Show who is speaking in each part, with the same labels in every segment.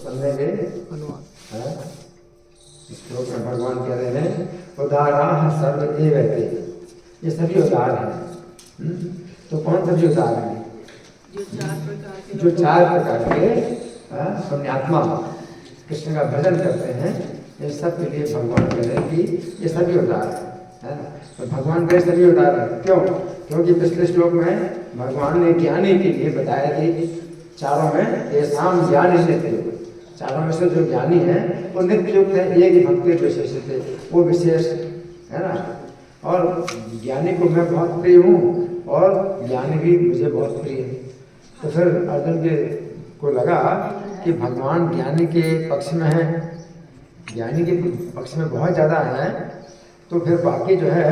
Speaker 1: समझेंगे। इस श्लोक में भगवान कह रहे हैं उदाराः सर्व एवैते, ये सभी उदार हैं। तो कौन सभी उदार हैं? जो चार प्रकार के पुण्यात्मा कृष्ण का भजन करते हैं, ये सब के लिए भगवान कह रहे हैं कि ये सभी उदार है ना। तो भगवान के सभी उदार है, क्यों? क्योंकि पिछले श्लोक में भगवान ने ज्ञानी के लिए बताया कि चारों में ये शाम ज्ञान नित्य, चारों में से जो ज्ञानी है वो नित्य युक्त है, एक भक्ति विशेष थे, वो विशेष है ना। और ज्ञानी को मैं बहुत प्रिय हूँ और ज्ञानी भी मुझे बहुत प्रिय है। तो फिर अर्जुन को लगा कि भगवान ज्ञानी के पक्ष में है, ज्ञानी के पक्ष में बहुत ज़्यादा है, तो फिर बाकी जो है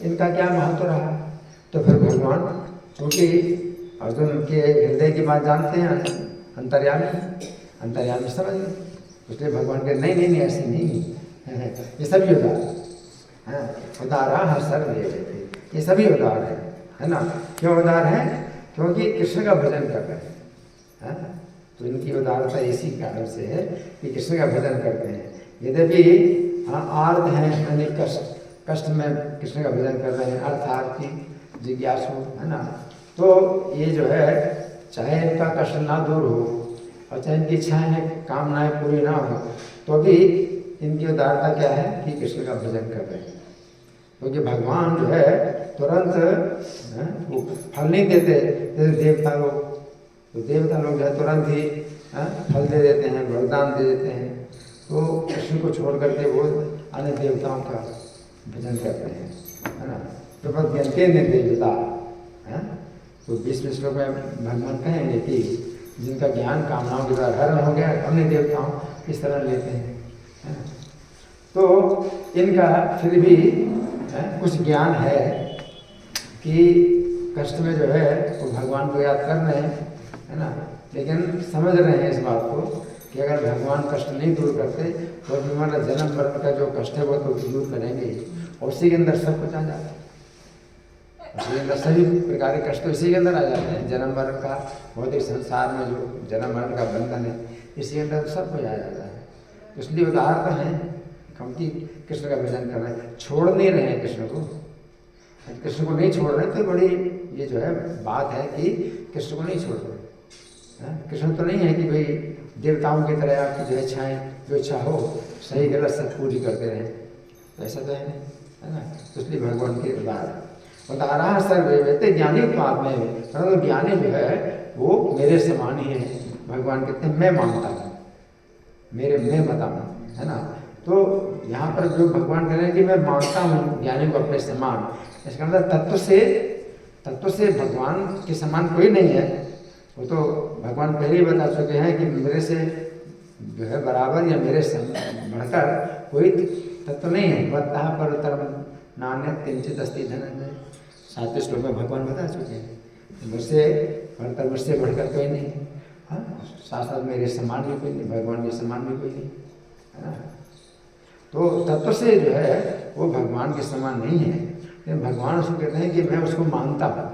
Speaker 1: इनका क्या महत्व रहा। तो फिर भगवान, क्योंकि अर्जुन के हृदय की बात जानते हैं, अंतर्यामी समझ गए, इसलिए भगवान के नहीं नहीं नहीं ऐसी नहीं है, ये सभी उदार है। उदाराः सर्व एवैते, ये सभी उदार है ना। क्यों उदार है? क्योंकि कृष्ण का भजन कर रहे हैं। तो इनकी उदारता इसी कारण से है कि कृष्ण का भजन करते हैं। यद्यपि आर्त हैं, यानी कष्ट में कृष्ण का भजन कर रहे हैं, अर्थार्थी जिज्ञासु है ना। तो ये जो है चाहे इनका कष्ट ना दूर हो और चाहे इनकी इच्छाएं कामनाएं पूरी ना हो, तो भी इनकी उदारता क्या है कि कृष्ण का भजन कर रहे हैं। क्योंकि भगवान जो है तुरंत वो फल नहीं देते जैसे देवता लोग। तो देवता लोग जो है तुरंत ही फल दे देते हैं, वरदान दे देते हैं। तो कृष्ण को छोड़ करके वो अन्य देवताओं का भजन करते हैं, है ना। तो बस ज्ञानते ने देवता है। तो 20वें श्लोक में भगवान कहेंगे कि जिनका ज्ञान कामनाओं के द्वारा हरण हो गया, अन्य देवताओं इस तरह लेते हैं, है ना। तो इनका फिर भी कुछ ज्ञान है कि कष्ट में जो है वो भगवान को याद कर रहे हैं, है ना। लेकिन समझ रहे हैं इस बात को कि अगर भगवान कष्ट नहीं दूर करते तो हमारा जन्म मरण का जो कष्ट है वो तो दूर करेंगे ही, और उसी के अंदर सब कुछ आ जाता है। उसी के अंदर सभी प्रकार के कष्ट इसी के अंदर आ जाते हैं। जन्म मरण का भौतिक संसार में जो जन्म मरण का बंधन है, इसी के अंदर सब कुछ आ जाता है। इसलिए उदाहरण है क्योंकि कृष्ण का भजन कर रहे हैं, छोड़ नहीं रहे हैं कृष्ण को। कृष्ण को नहीं छोड़ रहे तो बड़ी ये जो है बात है कि कृष्ण को नहीं छोड़ रहे। कृष्ण तो नहीं है कि भाई देवताओं की तरह आपकी जो इच्छाएं, जो इच्छा हो सही गलत सब पूरी करते रहें, ऐसा तो है नहीं, है ना। तो इसलिए भगवान के उदाराः सर्व एवैते, ज्ञानी तो आप में, परंतु ज्ञानी जो है वो मेरे समान ही है। भगवान कहते हैं मैं मानता हूँ, मैं बताऊँ, है ना। तो यहाँ पर जो भगवान कह रहे हैं कि मैं मानता हूँ ज्ञानी को अपने समान, इसका मतलब तत्व से भगवान के समान कोई नहीं है। वो तो भगवान पहले ही बता चुके हैं कि मेरे से जो है बराबर या मेरे से बढ़कर कोई तत्व नहीं है। वत्तः परतरं नान्यत् किंचित् अस्ति धनंजय, 7वें श्लोक में भगवान बता चुके हैं मुझसे बढ़कर कोई नहीं। हाँ, साथ साथ मेरे समान भी कोई नहीं, भगवान के समान भी कोई नहीं, है ना। तो तत्व से जो है वो भगवान के समान नहीं है, लेकिन भगवान उसको कहते हैं कि मैं उसको मानता हूँ।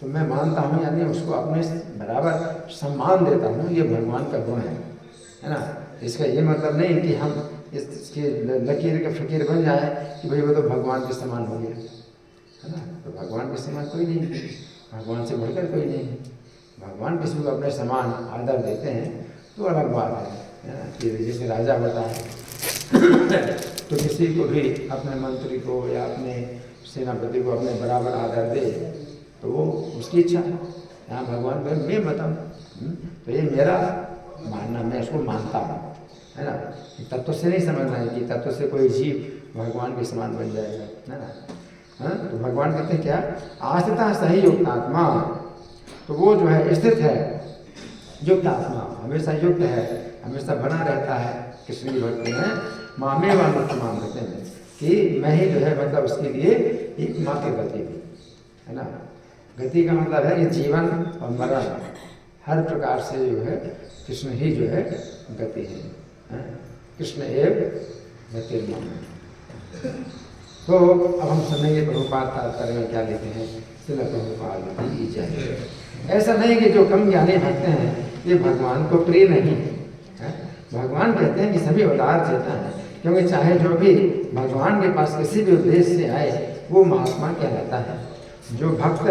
Speaker 1: तो मैं मानता हूँ यानी उसको अपने बराबर सम्मान देता हूँ, ये भगवान का गुण है ना। इसका ये मतलब नहीं कि हम इसके लकीर के फकीर बन जाए कि भाई वो तो भगवान के समान हो गया, है ना। तो भगवान के समान कोई नहीं, भगवान से बढ़कर कोई नहीं है। भगवान किसी को अपने समान आदर देते हैं तो अलग बात है ना। कि जैसे राजा होता है तो किसी को भी अपने मंत्री को या अपने सेनापति को अपने बराबर आदर दे तो वो उसकी इच्छा है। यहाँ भगवान को मैं बताऊँ तो ये मेरा मानना, मैं उसको मानता हूँ, है ना। तत्व से नहीं समझना है कि तत्व से कोई जीव भगवान के समान बन जाएगा, है ना। हाँ, तो भगवान कहते हैं क्या, आस्थितः सही युक्तात्मा, तो वो जो है स्थित है, युक्त आत्मा हमेशा युक्त है, हमेशा बना रहता है कृष्ण की भक्ति में। मामे वाले तमाम कहते हैं कि मैं ही जो है मतलब उसके लिए एकमात्र गति भी, है ना। गति का मतलब है ये जीवन और मरण हर प्रकार से जो है कृष्ण ही जो है गति है, कृष्ण एव गतिर्मम। तो अब हम समझेंगे प्रभुपाद तात्पर्य में क्या लिखते हैं। श्रील प्रभुपाद की जय। ऐसा नहीं कि जो कम ज्ञानी भक्त हैं ये भगवान को प्रिय नहीं है, भगवान कहते हैं कि सभी अवतार चेतन है, क्योंकि चाहे जो भी भगवान के पास किसी भी उद्देश्य से आए वो महात्मा कहलाता है। जो भक्त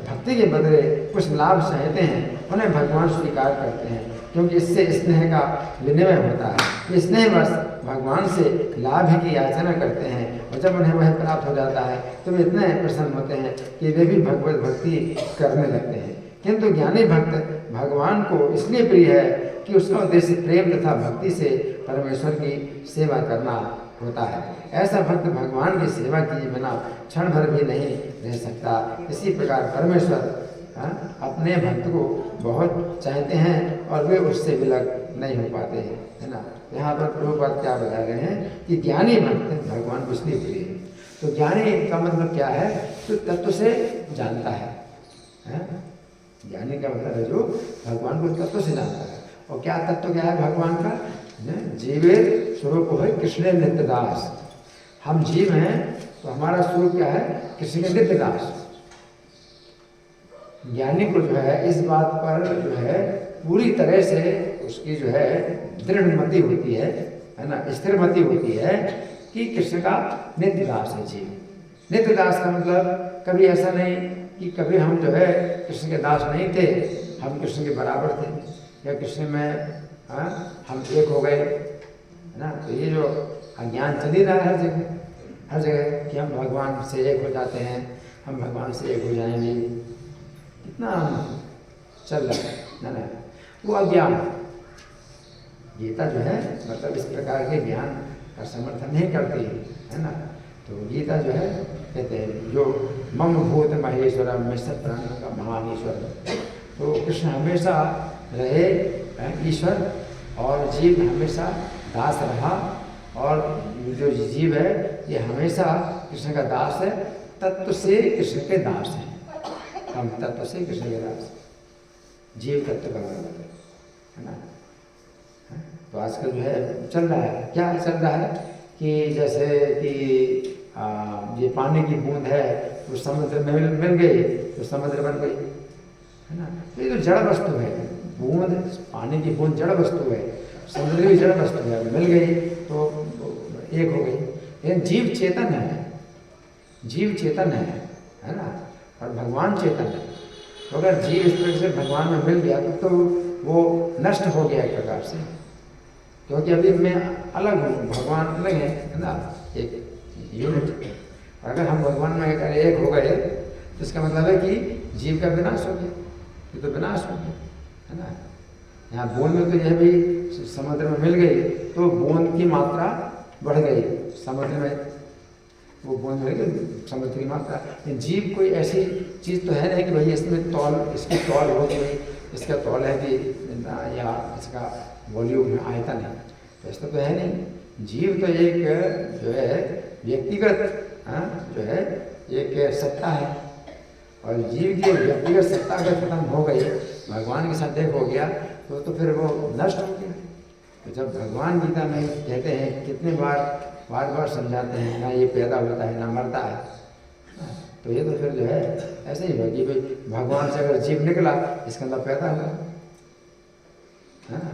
Speaker 1: भक्ति के बदले कुछ लाभ चाहते हैं उन्हें भगवान स्वीकार करते हैं, क्योंकि इससे स्नेह का विनिमय होता है। ये स्नेहवश भगवान से लाभ की याचना करते हैं और जब उन्हें वह प्राप्त हो जाता है तो वे इतने प्रसन्न होते हैं कि वे भी भगवत भक्ति करने लगते हैं। किंतु ज्ञानी भक्त भगवान को इसलिए प्रिय है कि उसका उद्देश्य प्रेम तथा भक्ति से परमेश्वर की सेवा करना होता है। ऐसा भक्त भगवान की सेवा किए बिना क्षण भर भी नहीं रह सकता। इसी प्रकार परमेश्वर अपने भक्त को बहुत चाहते हैं और वे उससे विलग नहीं हो पाते हैं, है ना। यहाँ पर प्रभुपाद क्या बता रहे हैं कि ज्ञानी भक्त भगवान को इसलिए प्रिय है। तो ज्ञानी का मतलब क्या है? तो तत्व से जानता है। ज्ञानी का मतलब है जो भगवान को तत्व से जानता है। और क्या तत्व क्या है भगवान का? जीवेर स्वरूप है कृष्ण नित्यदास। हम जीव हैं तो हमारा स्वरूप क्या है? कृष्ण के नित्यदास। ज्ञानी को जो है इस बात पर जो है पूरी तरह से उसकी जो है दृढ़ मति होती है ना, स्थिर मति होती है कि कृष्ण का नित्यदास है जीव। नित्यदास का मतलब कभी ऐसा नहीं कि कभी हम जो है कृष्ण के दास नहीं थे, हम कृष्ण के बराबर थे या कृष्ण में हम एक हो गए, है ना। तो ये जो अज्ञान चल ही रहा है हर जगह कि हम भगवान से एक हो जाते हैं, हम भगवान से एक हो जाएंगे, कितना चल रहा है ना। वो अज्ञान। गीता जो है मतलब इस प्रकार के ज्ञान का समर्थन नहीं करती है ना। तो गीता जो है कहते हैं जो मम भूत महेश्वरम में सब प्राणियों का महान ईश्वर। तो कृष्ण हमेशा रहे ईश्वर और जीव हमेशा दास रहा, और जो जीव है ये हमेशा कृष्ण का दास है। तत्व से कृष्ण के दास हैं हम, तत्व से कृष्ण के दास। जीव तत्व का मतलब है ना। तो आजकल जो है चल रहा है, क्या चल रहा है कि जैसे कि ये पानी की बूंद है वो समुद्र में मिल गई तो समुद्र बन गई, है ना। तो ये तो जड़ वस्तु है, बूंद पानी की बूंद जड़ वस्तु है, समुद्र भी जड़ वस्तु है, मिल गई तो एक हो गई। लेकिन जीव चेतन है, जीव चेतन है ना, और भगवान चेतन है। तो अगर जीव इस तरह से भगवान में मिल गया तो वो नष्ट हो गया एक प्रकार से, क्योंकि अभी मैं अलग हूँ, भगवान अलग है ना, एक यूनिट। अगर हम भगवान में अगर एक हो गए तो इसका मतलब है कि जीव का विनाश हो गया, ये तो विनाश हो गया, है ना। यहाँ बूंद में तो यह भी समुद्र में मिल गई तो बूंद की मात्रा बढ़ गई, समुद्र में वो बूंद मिल गई समुद्र की मात्रा। लेकिन जीव कोई ऐसी चीज़ तो है नहीं कि भाई इसमें तौल, इसकी तौल हो कि भाई इसका तौल है कि या इसका वॉल्यूम है, आयतन है, तो ऐसा तो है नहीं। जीव तो एक जो है व्यक्तिगत जो है एक सत्ता है, और जीव की व्यक्तिगत सत्ता अगर खत्म हो गई, भगवान के साथ एक हो गया तो फिर वो नष्ट हो गया। तो जब भगवान गीता में कहते हैं, कितने बार समझाते हैं, ना ये पैदा होता है ना मरता है, तो ये तो फिर जो है ऐसे ही होगी भाई भगवान से अगर जीव निकला इसका अंदर पैदा हुआ, है ना,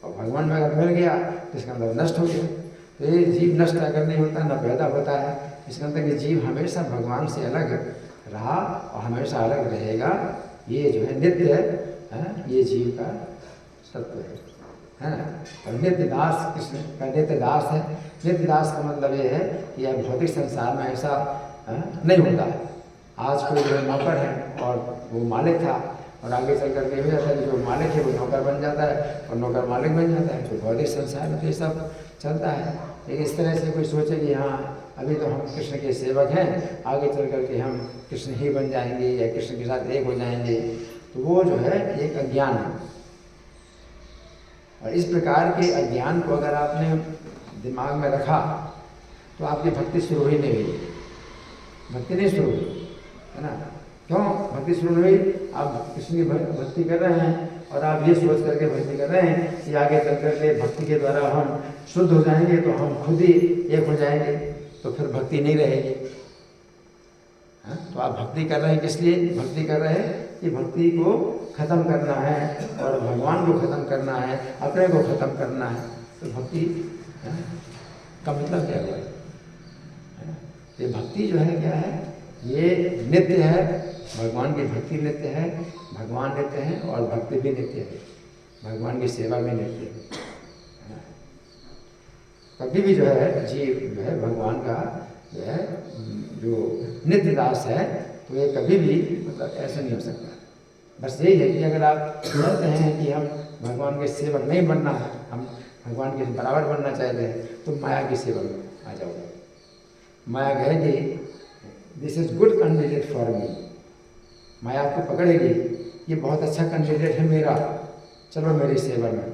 Speaker 1: और भगवान में अगर मिल गया तो इसका अंदर नष्ट हो गया। तो ये जीव नष्ट अगर नहीं होता ना पैदा होता है, इसका मतलब कि जीव हमेशा भगवान से अलग रहा और हमेशा अलग रहेगा। ये जो है नित्य है, ये जीव का तत्व है ना। और नित्य दास कृष्ण का नित्य दास है। नित्य दास का मतलब ये है कि यह भौतिक संसार में ऐसा नहीं होता है। आज कोई जो नौकर है और वो मालिक था, और आगे चल करके हो जाता है कि जो मालिक है वो नौकर बन जाता है और नौकर मालिक बन जाता है। तो भौतिक संसार में तो ये सब चलता है। लेकिन इस तरह से कोई सोचे कि हाँ अभी तो हम कृष्ण के सेवक हैं, आगे चल करके हम कृष्ण ही बन जाएंगे या कृष्ण के साथ एक हो जाएंगे, तो वो जो है एक अज्ञान है। और इस प्रकार के अज्ञान को अगर आपने दिमाग में रखा तो आपकी भक्ति शुरू ही नहीं हुई, भक्ति नहीं शुरू हुई, है ना। क्यों भक्ति शुरू नहीं हुई? आप कृष्ण की भक्ति कर रहे हैं और आप ये सोच करके भक्ति कर रहे हैं कि आगे चल करके भक्ति के द्वारा हम शुद्ध हो जाएंगे, तो हम खुद ही एक हो जाएंगे, तो फिर भक्ति नहीं रहेगी। तो आप भक्ति कर रहे हैं किस लिए भक्ति कर रहे हैं? कि भक्ति को खत्म करना है और भगवान को खत्म करना है, अपने को खत्म करना है, तो भक्ति का मतलब क्या है? ये भक्ति जो है क्या है? ये नित्य है, भगवान की भक्ति नित्य है, भगवान नित्य है और भक्ति भी नित्य है, भगवान की सेवा भी नित्य है। कभी भी जो है जीव जो है भगवान का जो है जो नित्य दास है, तो ये कभी भी मतलब ऐसा नहीं हो सकता। बस यही है कि अगर आप चाहते हैं कि हम भगवान के सेवक नहीं बनना है, हम भगवान के बराबर बनना चाहते हैं, तो माया की सेवा में आ जाओगे। माया कहेगी this is good candidate for me, Maya आपको पकड़ेगी, ये बहुत अच्छा कैंडिडेट है मेरा, चलो मेरी सेवा में,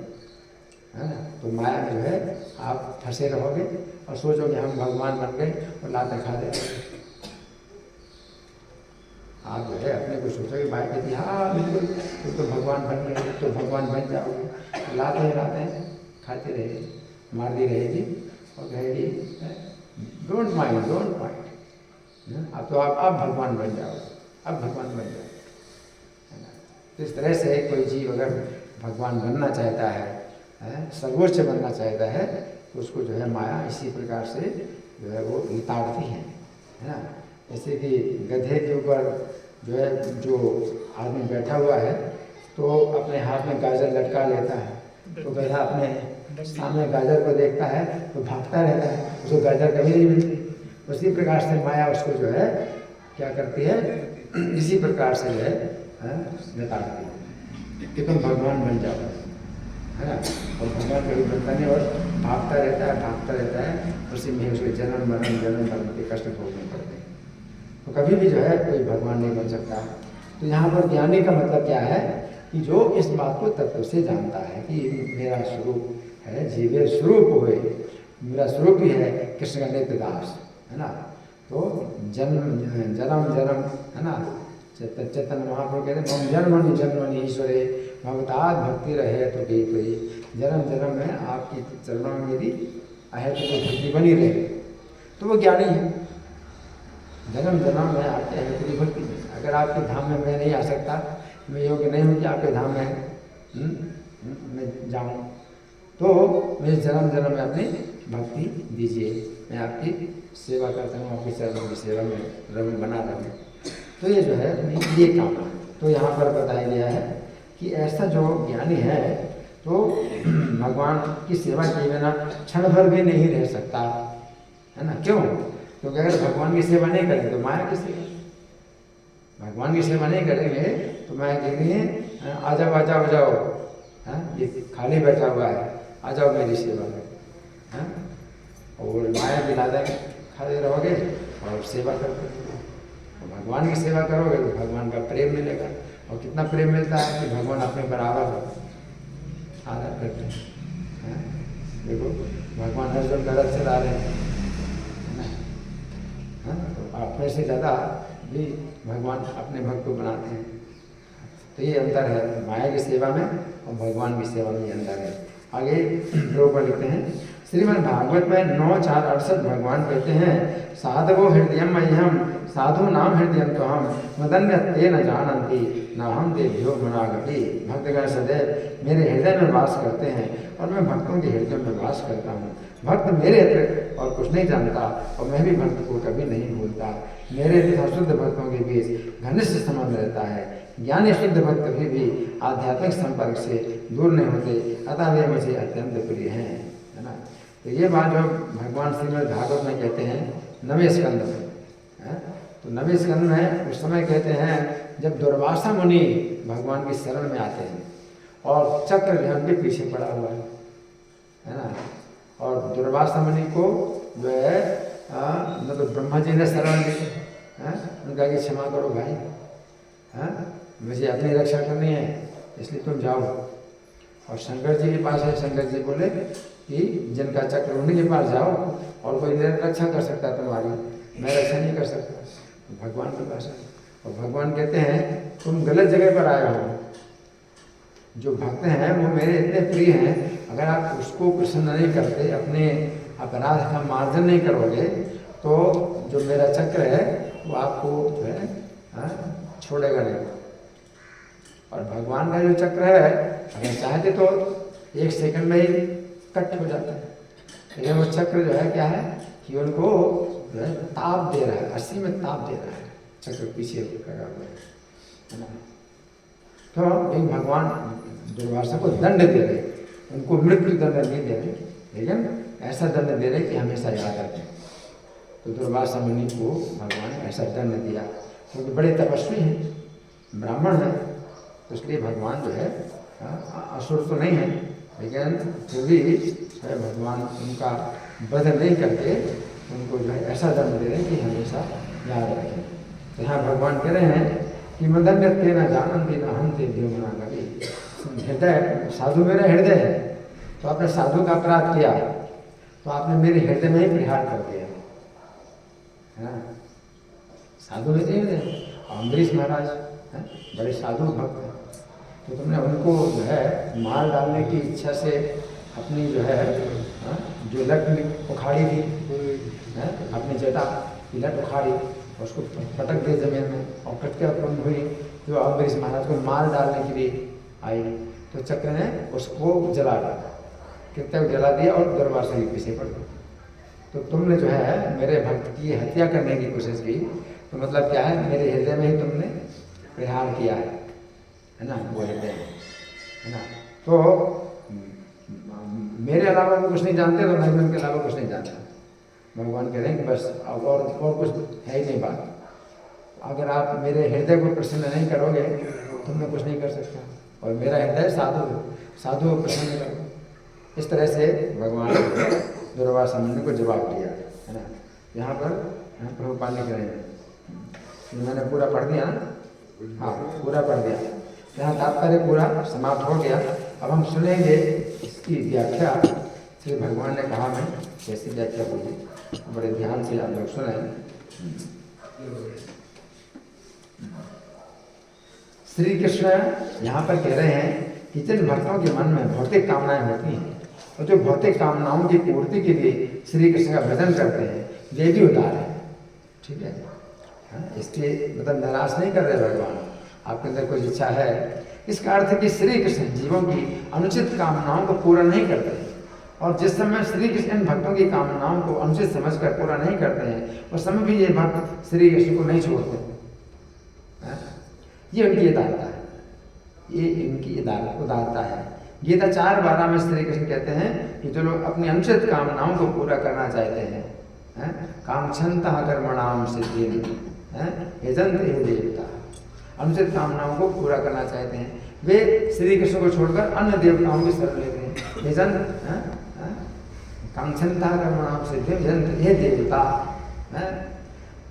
Speaker 1: है ना। तो माया में जो है आप फंसे रहोगे और सोचोगे हम भगवान बन गए और लाते खा दे। आप जो है अपने को सोचोगे, माया कहती है हाँ बिल्कुल तुम तो भगवान बन गए, तो भगवान बन जाओगे, लाते हैं खाते रहेगी, मारती रहेगी और कहेगी डोंट माइंड डोंट माइंड, अब तो आप भगवान बन जाओगे, अब भगवान बन जाओगे। तो इस तरह से कोई जीव अगर भगवान बनना चाहता है, सर्वोच्च बनना चाहता है, तो उसको जो है माया इसी प्रकार से जो है वो लिताड़ती है ना। जैसे कि गधे के ऊपर जो है जो आदमी बैठा हुआ है, तो अपने हाथ में गाजर लटका लेता है, तो गधा अपने सामने गाजर को देखता है तो भागता रहता है, उसको गाजर कभी नहीं मिलती। उसी प्रकार से माया उसको जो है क्या करती है, इसी प्रकार से जो है लिताड़ती है कि तुम भगवान बन जाओ, है ना। और भगवान कभी बनता नहीं और भागता रहता है, उसी में उसके जन्म मरण के कष्ट भोगने पड़ते हैं। तो कभी भी जो है कोई भगवान नहीं बन सकता। तो यहाँ पर ज्ञानी का मतलब क्या है कि जो इस बात को तत्व से जानता है कि मेरा स्वरूप है, जीवे स्वरूप हुए, मेरा स्वरूप ही है कृष्ण का नित्य दास, है ना। तो जन्म है ना, चैतन्य महाप्रभु कहते हैं जन्मनि ईश्वरे भगवताद भक्ति रहे तो गई कोई, जन्म में आपकी चरणों में मेरी अहेतु तो भक्ति बनी रहे, तो वो ज्ञानी है। जन्म में आपके अहेतु की भक्ति, अगर आपके धाम में मैं नहीं आ सकता, मैं योग्य नहीं हूँ कि आपके धाम में मैं जाऊँ, तो मुझे जन्म में अपनी भक्ति दीजिए, मैं आपकी सेवा करता हूँ, आपकी चरणों की सेवा में रंग बना रहूँ। तो ये जो है ये काम है। तो यहाँ पर बताया गया है कि ऐसा जो ज्ञानी है तो भगवान की सेवा किए बिना क्षण भर भी नहीं रह सकता, है ना। क्यों? क्योंकि अगर भगवान की सेवा नहीं करेंगे तो माया की सेवा, भगवान की सेवा नहीं करेंगे तो माया कहती है आ जाओ, हाँ ये खाली बैठा हुआ है, आ जाओ मेरी सेवा में, हाँ। और माया दिला देंगे, खाते रहोगे और सेवा करते रहोगे। भगवान की सेवा करोगे तो भगवान का प्रेम मिलेगा, और कितना प्रेम मिलता है कि भगवान अपने बराबर हो आदर करते हैं। देखो भगवान अर्जुन का रथ चला रहे हैं, तो अपने से ज़्यादा भी भगवान अपने भक्त को बनाते हैं। तो ये अंतर है माया की सेवा में और भगवान की सेवा में, ये अंतर है। आगे लोग लिखते हैं श्रीमद् भागवत में 9:4-68 भगवान कहते हैं साधवो हृदयम मह्यम साधु नाम हृदयम तो हम मदन्य ते न जानन्ति न हम देभ्यो गुणागति। भक्तगण सदैव मेरे हृदय में वास करते हैं और मैं भक्तों के हृदय में वास करता हूँ। भक्त मेरे अतिरिक्त और कुछ नहीं जानता और मैं भी भक्त को कभी नहीं भूलता। मेरे तथा शुद्ध भक्तों के बीच घनिष्ठ संबंध रहता है। ज्ञानी शुद्ध भक्त कभी भी आध्यात्मिक संपर्क से दूर नहीं होते, अतः वे मुझे अत्यंत प्रिय हैं, है ना। तो ये बात जो भगवान श्रीमद् भागवत में कहते हैं 9वें स्कंद में, तो 9वें स्कंद में उस समय कहते हैं जब दुर्वासा मुनि भगवान की शरण में आते हैं और चक्र जो उनके पीछे पड़ा हुआ है ना। और दुर्वासा मुनि को जो है मतलब ब्रह्मा जी ने शरण दी, उनका कि क्षमा करो भाई, मुझे अपनी रक्षा करनी है इसलिए तुम जाओ। और शंकर जी के पास है, शंकर जी बोले कि जिनका चक्र उन्हीं के पास जाओ, और कोई रक्षा कर सकता है तुम्हारी, मैं रक्षा नहीं कर सकता। तो भगवान के पास है और भगवान कहते हैं तुम गलत जगह पर आए हो। जो भक्त हैं वो मेरे इतने प्रिय हैं, अगर आप उसको प्रसन्न नहीं करते, अपने अपराध का मार्जन नहीं करोगे, तो जो मेरा चक्र है वो आपको जो है छोड़ेगा नहीं। और भगवान का जो चक्र है अगर चाहते तो 1 सेकंड में ही कट हो जाता है, लेकिन वो चक्र जो है क्या है कि उनको जो है ताप दे रहा है, 80 में ताप दे रहा है चक्र पीछे लगा हुआ है ना। तो एक भगवान दुर्वासा को दंड दे रहे, उनको मृत्यु दंड नहीं दे रहे, लेकिन ऐसा दंड दे रहे कि हमेशा याद रखें। तो दुर्वासा मुनि को भगवान ने ऐसा दंड दिया, क्योंकि बड़े तपस्वी हैं, ब्राह्मण हैं, तो इसलिए भगवान जो है असुर तो नहीं है, लेकिन फिर भी भगवान उनका वध नहीं करके उनको जो है ऐसा दंड दे रहे हैं कि हमेशा याद रखें। तो यहाँ भगवान कह रहे हैं कि मदन्य तेना जानंदी न हम ते देवना कभी। हृदय साधु मेरा हृदय है, तो आपने साधु का अपराध किया तो आपने मेरे हृदय में ही प्रहार कर दिया है ना। साधु मेरे हृदय, अम्बरीश महाराज बड़े साधु भक्त हैं, तो तुमने उनको जो है मार डालने की इच्छा से अपनी जो है जो लट उखाड़ी थी, अपनी जटा की लट उखाड़ी, उसको पटक दिए जमीन में और कटके उत्पन्न हुई, जो अम्बरीश महाराज को मार डालने के लिए आई, तो चक्र ने उसको जला डाला, कितने को जला दिया और दुर्वासा के पीछे पड़ गया। तो तुमने जो है मेरे भक्त की हत्या करने की कोशिश की, तो मतलब क्या है, मेरे हृदय में ही तुमने प्रहार किया है ना, वो हृदय है ना। तो मेरे अलावा वो कुछ नहीं जानते, तो मैं भी उनके अलावा कुछ नहीं जानता। भगवान कह रहे हैं कि बस अब और कुछ है ही नहीं बात, अगर आप मेरे हृदय को प्रसन्न नहीं करोगे तो मैं कुछ नहीं कर सकता, और मेरा हृदय साधु को प्रसन्न करो। इस तरह से भगवान ने दुर्वासा मुनि को जवाब दिया है ना। यहाँ पर प्रभुपाद लिख रहे हैं, मैंने पूरा पढ़ दिया ना, हाँ पूरा पढ़ दिया, यहाँ तात्पर्य पूरा समाप्त हो गया। अब हम सुनेंगे इसकी व्याख्या। श्री भगवान ने कहा, मैं कैसी व्याख्या बोली, बड़े ध्यान से आप लोग सुने। श्री कृष्ण यहाँ पर कह रहे हैं कि जिन भक्तों के मन में भौतिक कामनाएं होती हैं और जो भौतिक कामनाओं की पूर्ति के लिए श्री कृष्ण का भजन करते हैं, वे भी उदार है, ठीक है। इसलिए मतलब निराश नहीं कर रहे भगवान, आपके अंदर कुछ इच्छा है, इसका अर्थ है कि श्री कृष्ण जीवों की अनुचित कामनाओं को पूरा नहीं करते हैं, और जिस समय श्री कृष्ण इन भक्तों की कामनाओं को अनुचित समझकर पूरा नहीं करते हैं, उस समय भी ये भक्त श्री कृष्ण को नहीं छोड़ते। ये उनकी उदारता है, ये इनकी उदारता है। गीता 4:12 में श्री कृष्ण कहते हैं कि जो लोग अपनी अनुचित कामनाओं को पूरा करना चाहते हैं, कामक्षंता कर्मणाम सिद्धि यजंत हे देवता, अनुचित कामनाओं को पूरा करना चाहते हैं, वे श्री कृष्ण को छोड़कर अन्य देवताओं की शरण लेते हैं। यजंत कामक्षंता कर्मणाम सिद्धि यजंत हे देवता।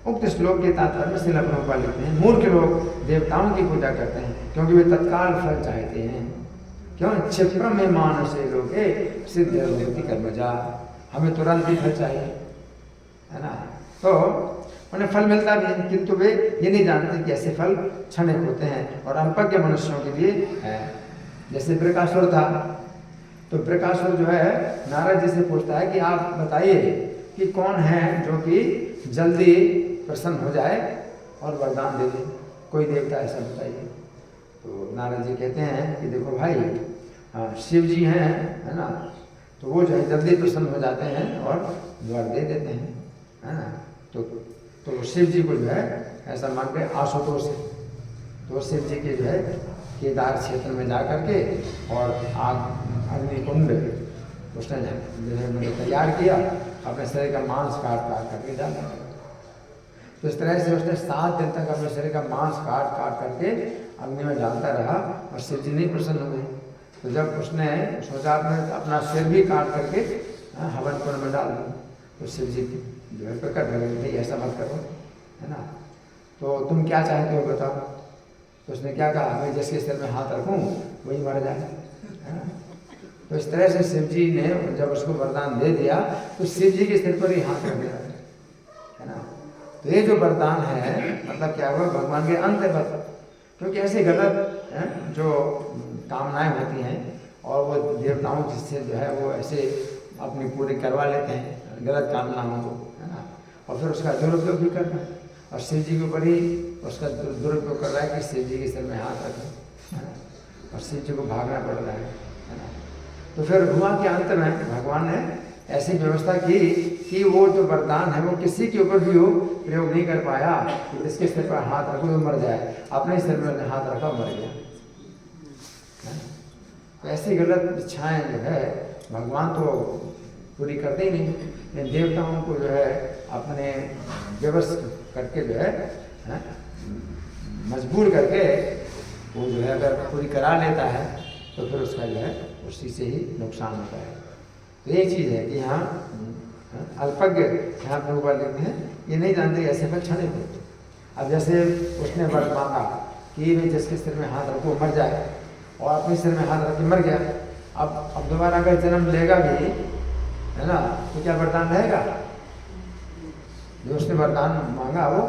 Speaker 1: उक्त श्लोक के तात्पर्य में श्रील प्रभुपाद लिखते हैं, मूर्ख लोग देवताओं की पूजा करते हैं क्योंकि वे तत्काल फल चाहते हैं। क्यों? क्षिप्र में मानसे लोके सिद्ध भक्ति कर्मजा, हमें तुरंत ही फल चाहिए, है ना। तो उन्हें फल मिलता भी है, किंतु वे ये नहीं जानते कि ऐसे फल क्षणिक होते हैं और अल्पज्ञ मनुष्यों के लिए है। जैसे वृकासुर था, तो वृकासुर जो है नारद जी से पूछता है कि आप बताइए कि कौन है जो कि जल्दी प्रसन्न हो जाए और वरदान दे दे, कोई देवता ऐसा बताइए। तो नारद जी कहते हैं कि देखो भाई, शिव जी हैं, है ना, तो वो जो है जल्दी प्रसन्न हो जाते हैं और वर दे देते हैं, है ना। तो शिव जी को जो है ऐसा मान के आशुतोष, तो शिव जी के जो है केदार क्षेत्र में जा करके और आग अग्निकुंड उसने जो है तैयार किया, अपने शरीर का मांस काट करके डाला। तो इस तरह से उसने 7 दिन तक अपने शरीर का मांस काट करके अग्नि में डालता रहा और शिव जी नहीं प्रसन्न हुए। तो जब उसने सोचा अपना सिर भी काट करके हवन कुंड में डाल दिया, तो शिव जी जो है प्रकट हो गए, भाई ऐसा मत करो, है ना, तो तुम क्या चाहते हो बताओ। तो उसने क्या कहा, मैं जिसके सिर में हाथ रखूँ वही मर जाए, है ना। तो इस तरह से शिव जी ने जब उसको वरदान दे दिया तो शिव जी के सिर पर ही हाथ रख दिया, है ना। तो ये जो वरदान है मतलब क्या हुआ, भगवान के अंतर्गत, क्योंकि ऐसे गलत जो कामनाएं होती हैं और वो देवताओं जिससे जो है वो ऐसे अपनी पूरी करवा लेते हैं गलत कामनाओं को, है ना, और फिर उसका दुरुपयोग भी करना है, और शिव जी के ऊपर ही उसका दुरुपयोग कर रहा है कि शिव जी के सिर में हाथ रखें। है ना, और शिव जी को भागना पड़ रहा है ना। तो फिर हुआ कि अंत में भगवान ने ऐसी व्यवस्था की कि वो जो वरदान है वो किसी के ऊपर भी हो प्रयोग नहीं कर पाया कि इसके सिर पर हाथ रखो तो मर जाए, अपने सिर में हाथ रखा मर गया। तो ऐसी गलत इच्छाएं जो है भगवान तो पूरी करते ही नहीं, लेकिन देवताओं को जो है अपने विवश करके जो है मजबूर करके वो जो है अगर पूरी करा लेता है तो फिर उसका जो है उसी से ही नुकसान होता है। तो एक चीज़ है कि यहाँ अल्पज्ञ यहाँ प्रभुपाद लिखते हैं ये नहीं जानते ऐसे पर क्षणिक होते। अब जैसे उसने वर मांगा कि मैं जिसके सिर में हाथ रखो मर जाए और अपने सिर में हाथ रख के मर गया, अब दोबारा अगर जन्म लेगा भी है ना तो क्या वरदान रहेगा? जो उसने वरदान मांगा वो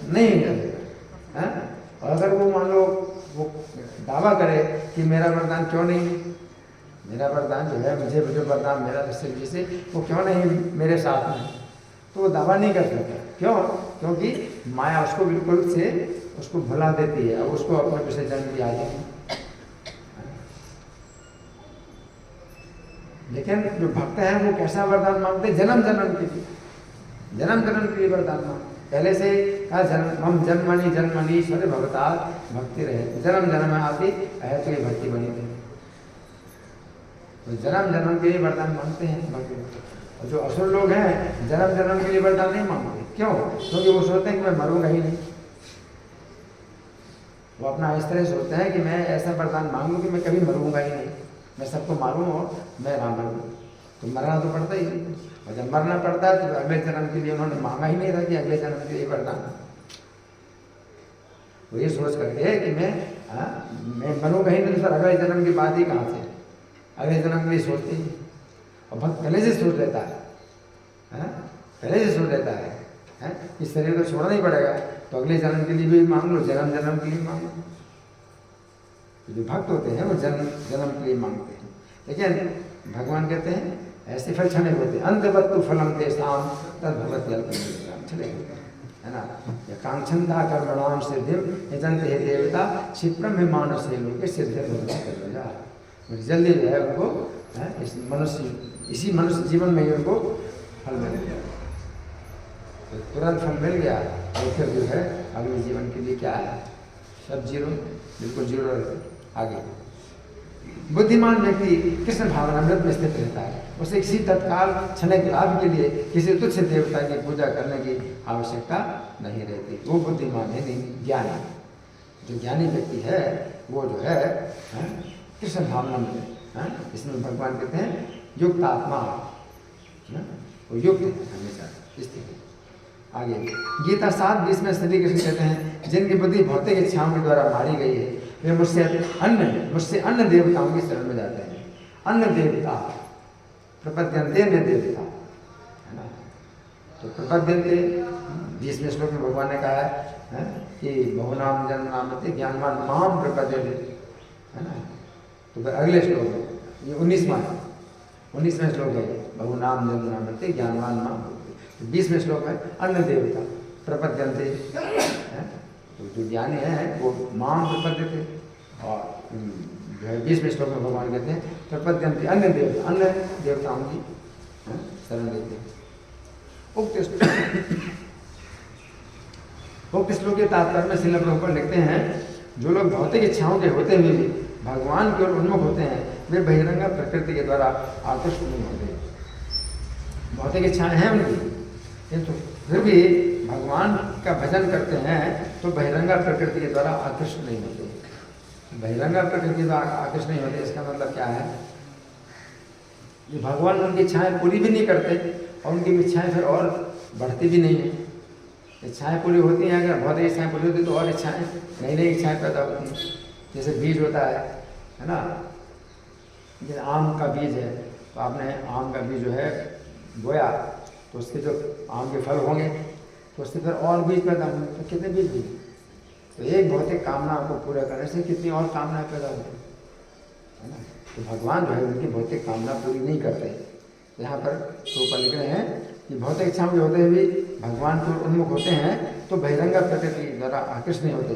Speaker 1: नहीं मिलेगा है। और अगर वो मान लो वो दावा करे कि मेरा वरदान क्यों नहीं, मेरा वरदान जो है मुझे जो वरदान मेरा शिव जी से वो क्यों नहीं मेरे साथ में, तो वो दावा नहीं कर सकता। क्यों? क्योंकि माया उसको बिल्कुल से उसको भुला देती है और उसको अपने पिछले जन्म की याद है। लेकिन जो भक्त हैं वो कैसा वरदान मांगते? जन्म जन्म के लिए, जन्म जन्म के लिए वरदान मांगते। पहले से कहा जन्म हम जन्मनि जन्मनि ईश्वर भगवता भक्ति रहे, जन्म जन्म में आती है तो ये भक्ति बनी थी। तो जन्म जन्म के लिए वरदान मांगते हैं भक्त। और जो असुर लोग हैं जन्म जन्म के लिए वरदान नहीं मांगते। क्यों? क्योंकि वो सोचते हैं कि मैं मरूंगा ही नहीं। वो अपना इस तरह सोचते हैं कि मैं ऐसा वरदान मांग लूँ कि मैं कभी मरूंगा ही नहीं, मैं सबको मारूँ और मैं राम बनूँ। तो मरना तो पड़ता ही नहीं, और जब मरना पड़ता है तो अगले जन्म के लिए उन्होंने मांगा ही नहीं था कि अगले जन्म के लिए वरदान। वो ये सोच करके कि मैं मरूंगा ही नहीं, तो फिर अगले जन्म की बात ही कहाँ से? अगले जन्म के लिए सोचते ही। और भक्त पहले से सोच लेता है पहले से सोच लेता है इस शरीर को छोड़ना ही पड़ेगा, तो अगले जन्म के लिए भी मांग लो, जन्म जन्म के लिए मांग लो। तो जो भक्त होते हैं वो जन्म जन्म के लिए मांगते हैं। लेकिन भगवान कहते हैं ऐसे फल क्षणिक होते हैं। अंतवत्तु फलम तेषां तद्भवति अल्पमेधसाम्, चले है ना। या कांक्षन्ता कर्मणाम सिद्धिम यजन्ते हे देवता क्षिप्रम हि मानसे लोके सिद्धिर्भवति कर्मजा। जल्दी जो है उनको इसी मनुष्य जीवन में ही उनको फल मिल गया, तो तुरंत फल मिल गया। और फिर जो है अगले जीवन के लिए क्या है? सब जीरो, बिल्कुल जीरो आगे। बुद्धिमान व्यक्ति कृष्ण भावनामृत में स्थित रहता है, उसे किसी तत्काल क्षणिक लाभ के लिए किसी तुच्छ देवता की पूजा करने की आवश्यकता नहीं रहती। वो बुद्धिमान है नहीं, ज्ञानी। जो ज्ञानी व्यक्ति है वो जो है कृष्ण भावना में इसमें भगवान कहते हैं युक्त आत्मा, वो युक्त है हमेशा स्थिति। आगे गीता 7:20 में श्री कृष्ण कहते हैं जिनकी बुद्धि भौतिक इच्छाओं के द्वारा मारी गई है वे मुझसे अन्य देवताओं की शरण में जाते हैं। अन्य देवता प्रपद्यन्ते अन्य देवता है ना। तो प्रपद्यन्ते 20वें श्लोक में भगवान ने कहा है कि बहुनाम जन्म नामते ज्ञानवान माम प्रपद्यते है ना। तो फिर अगले श्लोक में ये 19वें श्लोक है बहुनाम जन्म नामते ज्ञानवान माम। 20वें श्लोक है अन्य देवता प्रपद्यन्ते, तो जो ज्ञानी है वो माम प्रपद्यते। और जो है 20वें श्लोक में भगवान कहते हैं प्रपद्यन्ते अन्य देवताओं की शरण लेते हैं। उक्त श्लोक के तात्पर्य में श्रील प्रभुपाद लिखते हैं जो लोग भौतिक इच्छाओं के होते हुए भी भगवान की ओर उन्मुख होते हैं वे बहिरंग प्रकृति के द्वारा आकृष्ट नहीं होते। भौतिक इच्छाएं हैं उनकी, किंतु फिर भी भगवान का भजन करते हैं तो बहिरंगा प्रकृति के द्वारा आकृष्ट नहीं होते। बहिरंगा प्रकृति के द्वारा आकृष्ट नहीं होते इसका मतलब क्या है? ये भगवान उनकी इच्छाएं पूरी भी नहीं करते और उनकी इच्छाएं फिर और बढ़ती भी नहीं है। इच्छाएं पूरी होती हैं, अगर भौतिक इच्छाएं पूरी होती तो और इच्छाएं नई नई इच्छाएं पैदा होती हैं। जैसे बीज होता है ना, जैसे आम का बीज है तो आपने आम का बीज जो है बोया तो उसके जो आम के फल होंगे तो उससे फिर और बीज पैदा होंगे। तो कितने बीज हुए? तो एक भौतिक कामना को पूरा करने से कितनी और कामनाएं पैदा होती है ना। तो भगवान जो है उनकी भौतिक कामना पूरी नहीं करते। यहाँ पर तो लिख रहे हैं कि भौतिक इच्छाओं के होते हुए भगवान को उन्मुख होते हैं तो बहिरंगा प्रकृति द्वारा आकृष्ट नहीं होते।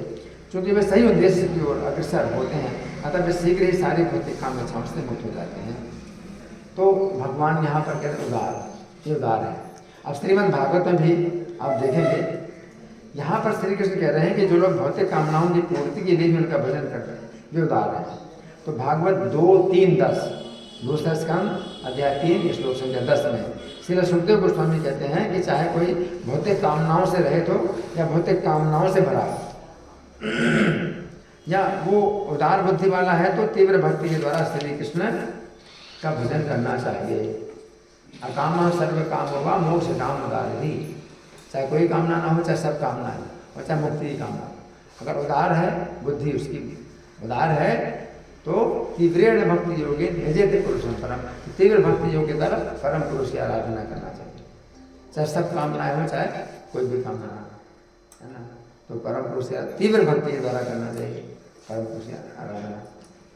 Speaker 1: चूँकि वे सही उद्देश्य की ओर अग्रसर होते हैं, अतः वे शीघ्र ही सारी भौतिक काम इच्छाओं से मुक्त हो जाते हैं। तो भगवान यहाँ पर कहते हैं उदार, ये उदार है। अब श्रीमद् भागवत में भी आप देखेंगे, यहाँ पर श्री कृष्ण कह रहे हैं कि जो लोग भौतिक कामनाओं की पूर्ति के लिए भी उनका भजन करते हैं, वे उदार हैं। तो भागवत 2:3-10 दूसरा स्कंद अध्याय 3 श्लोक संख्या 10 में श्रील सुखदेव गोस्वामी कहते हैं कि चाहे कोई भौतिक कामनाओं से रहित हो या भौतिक कामनाओं से भरा या वो उदार बुद्धि वाला है, तो तीव्र भक्ति के द्वारा श्री कृष्ण का भजन करना चाहिए। अकामा सर्व काम होगा मोक्ष काम उदारी, चाहे कोई कामना ना हो, चाहे सब कामना है, और चाहे मुक्ति की कामना। अगर उदार है बुद्धि, उसकी उदार है, तो तीव्र भक्ति योगे निजते पुरुषम परम, तीव्र भक्ति योग की तरफ परम पुरुष की आराधना करना चाहिए, चाहे सब कामनाएं हो, चाहे कोई भी कामना ना हो, है ना। तो परम पुरुष की तीव्र भक्ति के द्वारा करना चाहिए परम पुरुष की आराधना।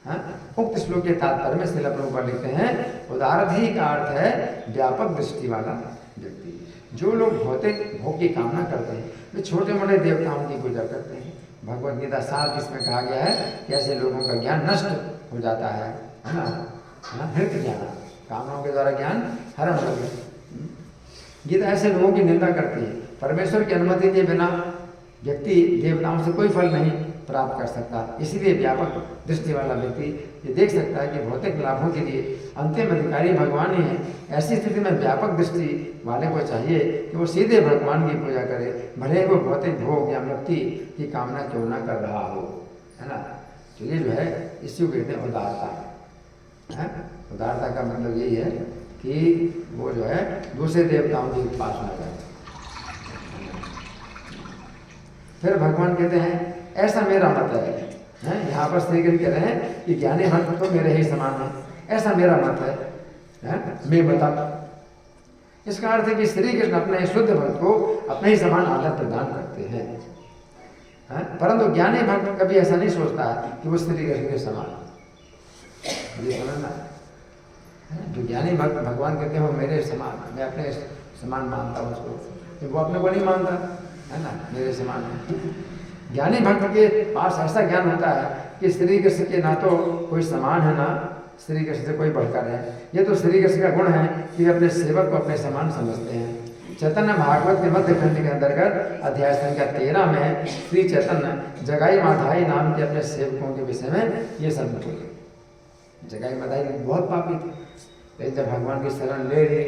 Speaker 1: हाँ, उक्त श्लोक के तात्पर्य में श्रील प्रभुपाद लिखते हैं, उदारधि का अर्थ है व्यापक दृष्टि वाला व्यक्ति। जो लोग भौतिक भोग की कामना करते हैं, वे छोटे मोटे देवताओं की पूजा करते हैं। भगवद गीता 7 इसमें कहा गया है कि ऐसे लोगों का ज्ञान नष्ट हो जाता है ना, हृत ज्ञान, कामनाओं के द्वारा ज्ञान हरण हो गया। गीता ऐसे लोगों की निंदा करती है। परमेश्वर की अनुमति के बिना व्यक्ति देवताओं से कोई फल नहीं प्राप्त कर सकता। इसीलिए व्यापक दृष्टि वाला व्यक्ति ये देख सकता है कि भौतिक लाभों के लिए अंतिम अधिकारी भगवान ही है। ऐसी स्थिति में व्यापक दृष्टि वाले को चाहिए कि वो सीधे भगवान की पूजा करे, भले वो भौतिक भोग या मुक्ति की कामना क्यों ना कर रहा हो, है ना। तो ये जो है इसी को कहते हैं उदारता है। उदारता का मतलब यही है कि वो जो है दूसरे देवताओं की उपासना करे। फिर भगवान कहते हैं ऐसा मेरा मत है। यहाँ पर श्री कृष्ण कह रहे हैं कि ज्ञानी भक्त तो मेरे ही समान है, ऐसा मेरा मत है, मैं बता। इसका अर्थ है कि श्री कृष्ण अपने शुद्ध भक्त को अपने ही समान आदर प्रदान करते हैं, परंतु ज्ञानी भक्त कभी ऐसा नहीं सोचता कि वो श्री कृष्ण के समान है। ये समझना है। जो ज्ञानी भक्त भगवान कहते हैं वो मेरे समान, मैं अपने समान मानता हूँ उसको, वो अपने को नहीं मानता, है ना, मेरे समान है। ज्ञानी भक्त के पास ऐसा ज्ञान होता है कि श्री कृष्ण के ना तो कोई समान है, ना श्री कृष्ण से कोई बढ़कर है। ये तो श्री कृष्ण का गुण है कि अपने सेवक को अपने समान समझते हैं। चैतन्य भागवत के मध्य खंड के अंतर्गत अध्याय संख्या 13 में श्री चैतन्य जगाई माधाई नाम के अपने सेवकों के विषय में ये सब बोले। जगाई माधाई बहुत पापी थे, लेकिन जब भगवान की शरण ले ली,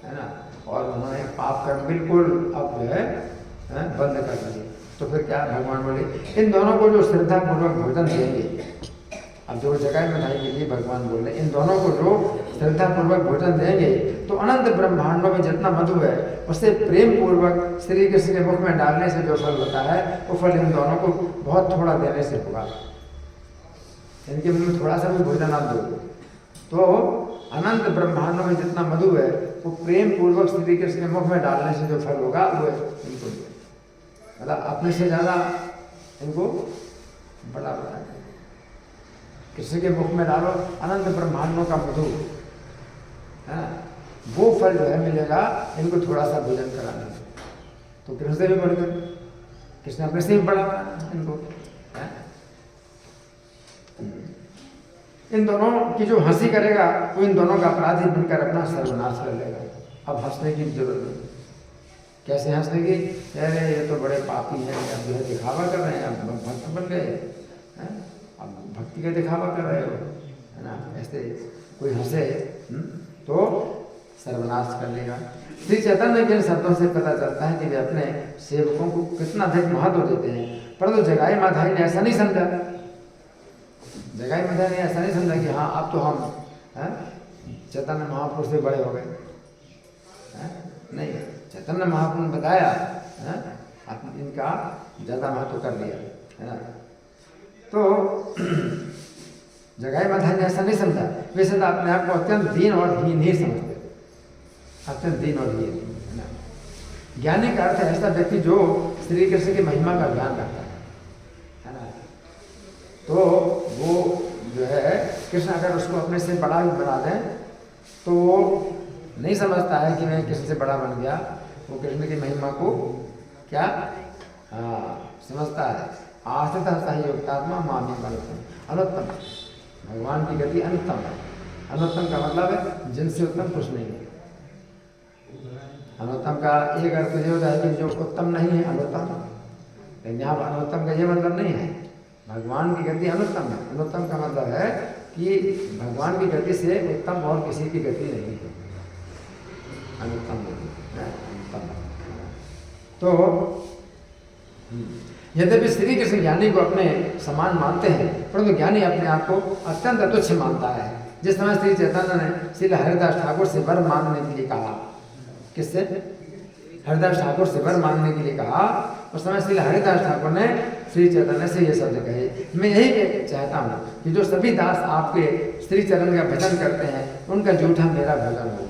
Speaker 1: है ना, और उन्होंने पाप कर्म बिल्कुल अब जो है बंद कर दिए, तो फिर क्या भगवान बोले इन दोनों को जो श्रद्धापूर्वक भोजन देंगे। अब जो जगाई माधाई के लिए भगवान बोल रहे इन दोनों को जो श्रद्धापूर्वक भोजन देंगे तो अनंत ब्रह्मांडों में जितना मधु है उससे प्रेम पूर्वक श्री कृष्ण के मुख में डालने से जो फल होता है वो फल इन दोनों को बहुत थोड़ा देने से होगा। इनके मुँह में थोड़ा सा भी भोजन आप दो तो अनंत ब्रह्मांडों में जितना मधु है वो प्रेम पूर्वक श्री कृष्ण के मुख में डालने से जो फल होगा वो इनको, मतलब अपने से ज़्यादा इनको बड़ा बना कृष्ण के मुख में डालो अनंत ब्रह्मांडों का मधु, है वो फल जो है मिलेगा इनको थोड़ा सा भोजन कराने में। तो कृष्ण से भी बढ़कर कृष्ण अपने से भी बड़ा इनको है? इन दोनों की जो हंसी करेगा वो इन दोनों का अपराधी बनकर अपना सर्वनाश कर लेगा। अब हंसने की जरूरत नहीं। कैसे हंसने की, अरे ये तो बड़े पापी हैं, अब जो है दिखावा कर रहे हैं, अब भक्त बन गए हैं, अब भक्ति का दिखावा कर रहे हो, है ना। ऐसे कोई हंसे तो सर्वनाश कर लेगा। श्री चैतन्य के शब्दों से पता चलता है कि वे अपने सेवकों को कितना अधिक महत्व देते हैं, परंतु जगाई माधाई ने ऐसा नहीं समझा। जगाई माधाई ने ऐसा नहीं समझा कि हाँ अब तो हम चैतन्य महापुरुष से बड़े हो गए, नहीं। चैतन्य महापुरुष ने बताया इनका ज़्यादा महत्व कर लिया, है ना। तो जगाई माधाई ने ऐसा नहीं समझा। वैसे तो अपने आप को अत्यंत दीन और हीन ही समझते, अत्यंत दीन और हीन, है ना। ज्ञानी का अर्थ है ऐसा व्यक्ति जो श्री कृष्ण की महिमा का ज्ञान रखता है ना। तो वो जो है कृष्ण अगर उसको अपने से बड़ा भी बना दें तो नहीं समझता है कि मैं कृष्ण से बड़ा बन गया। वो कृष्ण की महिमा को क्या समझता है। आस्थित सहयोक्तात्मा मामी अनुत्तम। अनुत्तम भगवान की गति अनुत्तम है। अनुत्तम का मतलब है जिनसे उत्तम कुछ नहीं है। अनुत्तम का एक अर्थ ये होता है कि जो उत्तम नहीं है अनुत्तम, लेकिन यहाँ अनुत्तम का ये मतलब नहीं है। भगवान की गति अनुत्तम है। अनुत्तम का मतलब है कि भगवान की गति से उत्तम और किसी की गति नहीं है। अनुत्तम है अनुत्तम। तो यद्यपि श्री कृष्ण ज्ञानी को अपने समान मानते हैं, परंतु ज्ञानी अपने आप को अत्यंत तुच्छ मानता है। जिस समय श्री चैतन्य ने श्री हरिदास ठाकुर से वर मांगने के लिए कहा, किससे? हरिदास ठाकुर से वर मांगने के लिए कहा, उस समय श्री हरिदास ठाकुर ने श्री चैतन्य से ये शब्द कहे, मैं यही चाहता हूँ कि जो सभी दास आपके श्री चरण का भजन करते हैं उनका जूठा मेरा भजन हो।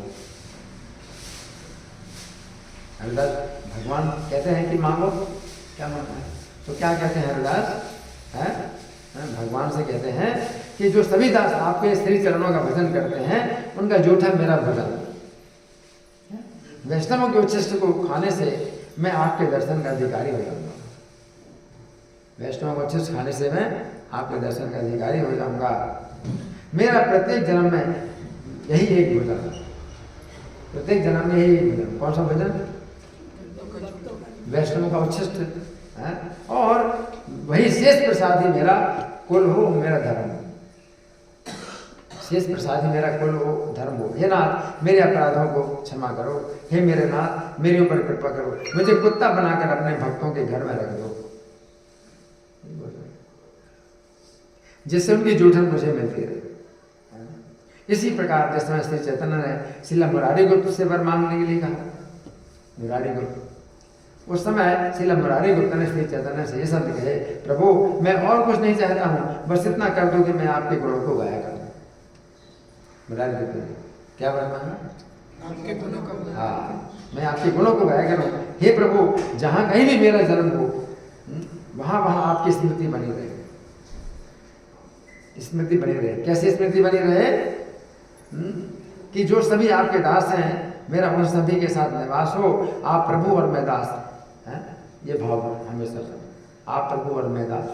Speaker 1: हरिदास भगवान कहते हैं कि मांगो, क्या मांगना है? तो क्या कहते हैं हरिदास है? भगवान से कहते हैं कि जो सभी दास आपके श्री चरणों का भजन करते हैं उनका जूठा मेरा भजन। वैष्णवों के उच्छिष्ट को खाने से मैं आपके दर्शन का अधिकारी हो जाऊंगा। वैष्णवों को उच्छिष्ट खाने से मैं आपके दर्शन का अधिकारी हो जाऊंगा। मेरा प्रत्येक जन्म में यही एक भजन, प्रत्येक जन्म में यही एक भजन। कौन सा भजन? वैष्णव का उच्छिष्ट है, और वही शेष प्रसाद ही मेरा कुल हो, मेरा धर्म हो। शेष प्रसाद ही मेरा कुल हो, धर्म हो। हे नाथ मेरे अपराधों को क्षमा करो, हे मेरे नाथ मेरे ऊपर कृपा करो, मुझे कुत्ता बनाकर अपने भक्तों के घर में रख दो, जिससे उनकी जूठन मुझे मिलती रहे। इसी प्रकार जिस समय श्री चैतन्य ने श्रीला मुरारी गुप्त से वर मांगने के लिए कहा, मुरारी गुप्त, उस समय श्रीला मुरारी गुप्त ने श्री चैतन्य से ये शब्द कहे, प्रभु मैं और कुछ नहीं चाहता हूँ, बस इतना कर दो कि मैं आपके गुणों को गाया करूँ। मुरारी गुप्त ने क्या वर मांगा? आपके गुणों का। हाँ, मैं आपके गुणों को गाया करूँ। हे प्रभु जहाँ कहीं भी मेरा जन्म हो वहाँ वहाँ आपकी स्मृति बनी रहे, स्मृति बनी रहे। कैसे स्मृति बनी रहे? कि जो सभी आपके दास हैं मेरा उन सभी के साथ निवास हो। आप प्रभु और मैं दास हैं, ये भाव हमेशा, आप प्रभु और मैं दास,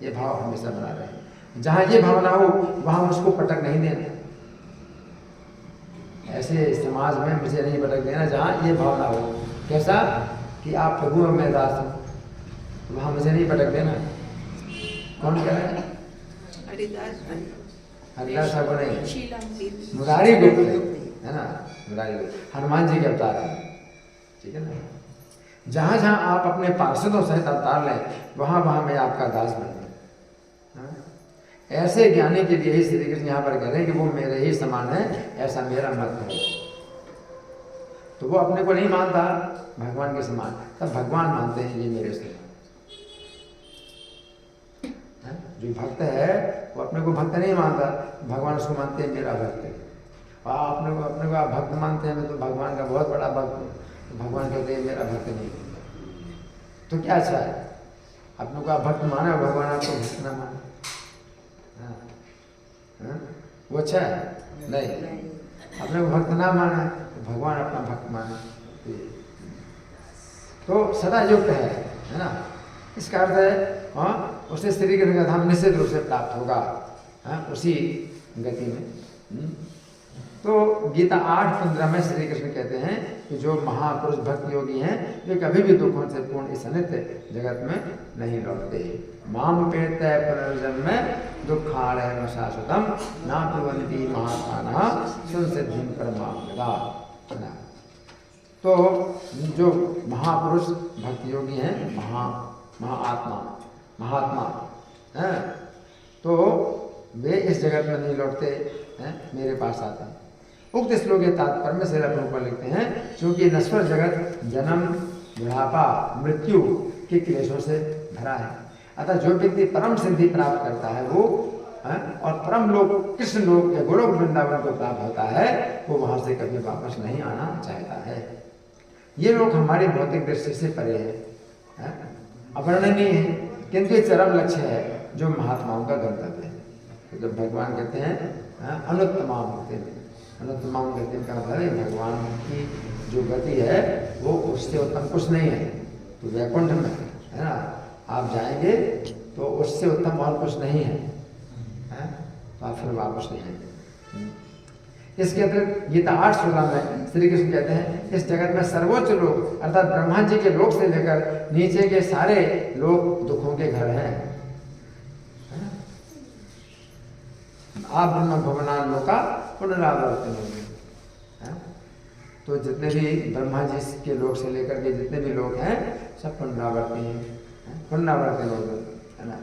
Speaker 1: ये भाव हमेशा बना रहे। जहाँ ये भावना हो वहाँ मुझको पटक नहीं देना। ऐसे समाज में मुझे नहीं पटक देना जहाँ ये भावना हो। कैसा? कि आप प्रभु और मैं दास हूँ, तो वहाँ मुझे नहीं पटक देना। कौन कह रहा है? हरिदास ठाकुर नहीं, मुरारी गुप्त है ना, मुरारी गुप्त हनुमान जी के अवतार है, ठीक है ना। जहाँ जहाँ आप अपने पार्षदों सहित अवतार लें वहाँ वहाँ मैं आपका दास बन गया। ऐसे ज्ञानी के लिए ही श्री कृष्ण यहाँ पर कह रहे हैं कि वो मेरे ही समान है, ऐसा मेरा मत है। तो वो अपने को नहीं मानता भगवान के समान, तब भगवान मानते हैं ये मेरे से। जो भक्त है वो अपने को भक्त नहीं मानता, भगवान उसको मानते हैं मेरा भक्त है। और अपने को आप भक्त मानते हैं, मैं तो भगवान का बहुत बड़ा भक्त हूँ, तो भगवान कहते हैं मेरा भक्त नहीं। तो क्या अच्छा है? अपने को आप भक्त माने और भगवान आपको भक्त ना माने, वो अच्छा है? नहीं। अपने को भक्त ना माने तो भगवान अपना भक्त माने, तो सदा युक्त है ना। इसका अर्थ है हाँ, उसे श्री कृष्ण का धाम निश्चित रूप से प्राप्त होगा, हाँ, उसी गति में। तो गीता 8:15 में श्री कृष्ण कहते हैं कि जो महापुरुष भक्त योगी हैं वे कभी भी दुखों से पूर्ण इस अनित्य जगत में नहीं लौटते। माम पेत पुनर्जन्म दुखालयम शाश्वतम ना कुर्वन्ति महात्मानः संसिद्धिं परमां। तो जो महापुरुष भक्त योगी हैं, महात्मा हैं, तो वे इस जगत में नहीं लौटते हैं, मेरे पास आते हैं। उक्त श्लोक के तात्पर्य में श्रील प्रभुपाद लिखते हैं, क्योंकि नश्वर जगत जन्म बुढ़ापा मृत्यु के क्लेशों से भरा है, अतः जो व्यक्ति परम सिद्धि प्राप्त करता है वो और परम लोक कृष्ण लोक या गोलोक वृंदावन को प्राप्त होता है, वो वहां से कभी वापस नहीं आना चाहता है। ये लोग हमारी भौतिक दृष्टि से परे है, अवर्णनीय है, किंतु ये चरम लक्ष्य है जो महात्माओं का गंतव्य है। तो भगवान कहते हैं अनुत्तमाम गति, अनुत्तमाम गति का मतलब है भगवान की जो गति है वो उससे उत्तम कुछ नहीं है। तो वैकुंठ में है ना, आप जाएंगे तो उससे उत्तम और कुछ नहीं है, तो आप फिर वापस नहीं आएंगे। इसके अतिरिक्त गीता 8:16 में श्री कृष्ण कहते हैं इस जगत में सर्वोच्च लोग अर्थात ब्रह्मा जी के लोक से लेकर नीचे के सारे लोग दुखों के घर हैं। आप ब्रह्म भवनान लोका पुनरावर्तन होंगे। तो जितने भी ब्रह्मा जी के लोक से लेकर के जितने भी लोग हैं सब पुनरावर्ती हैं, पुनरावर्तन लोग है ना।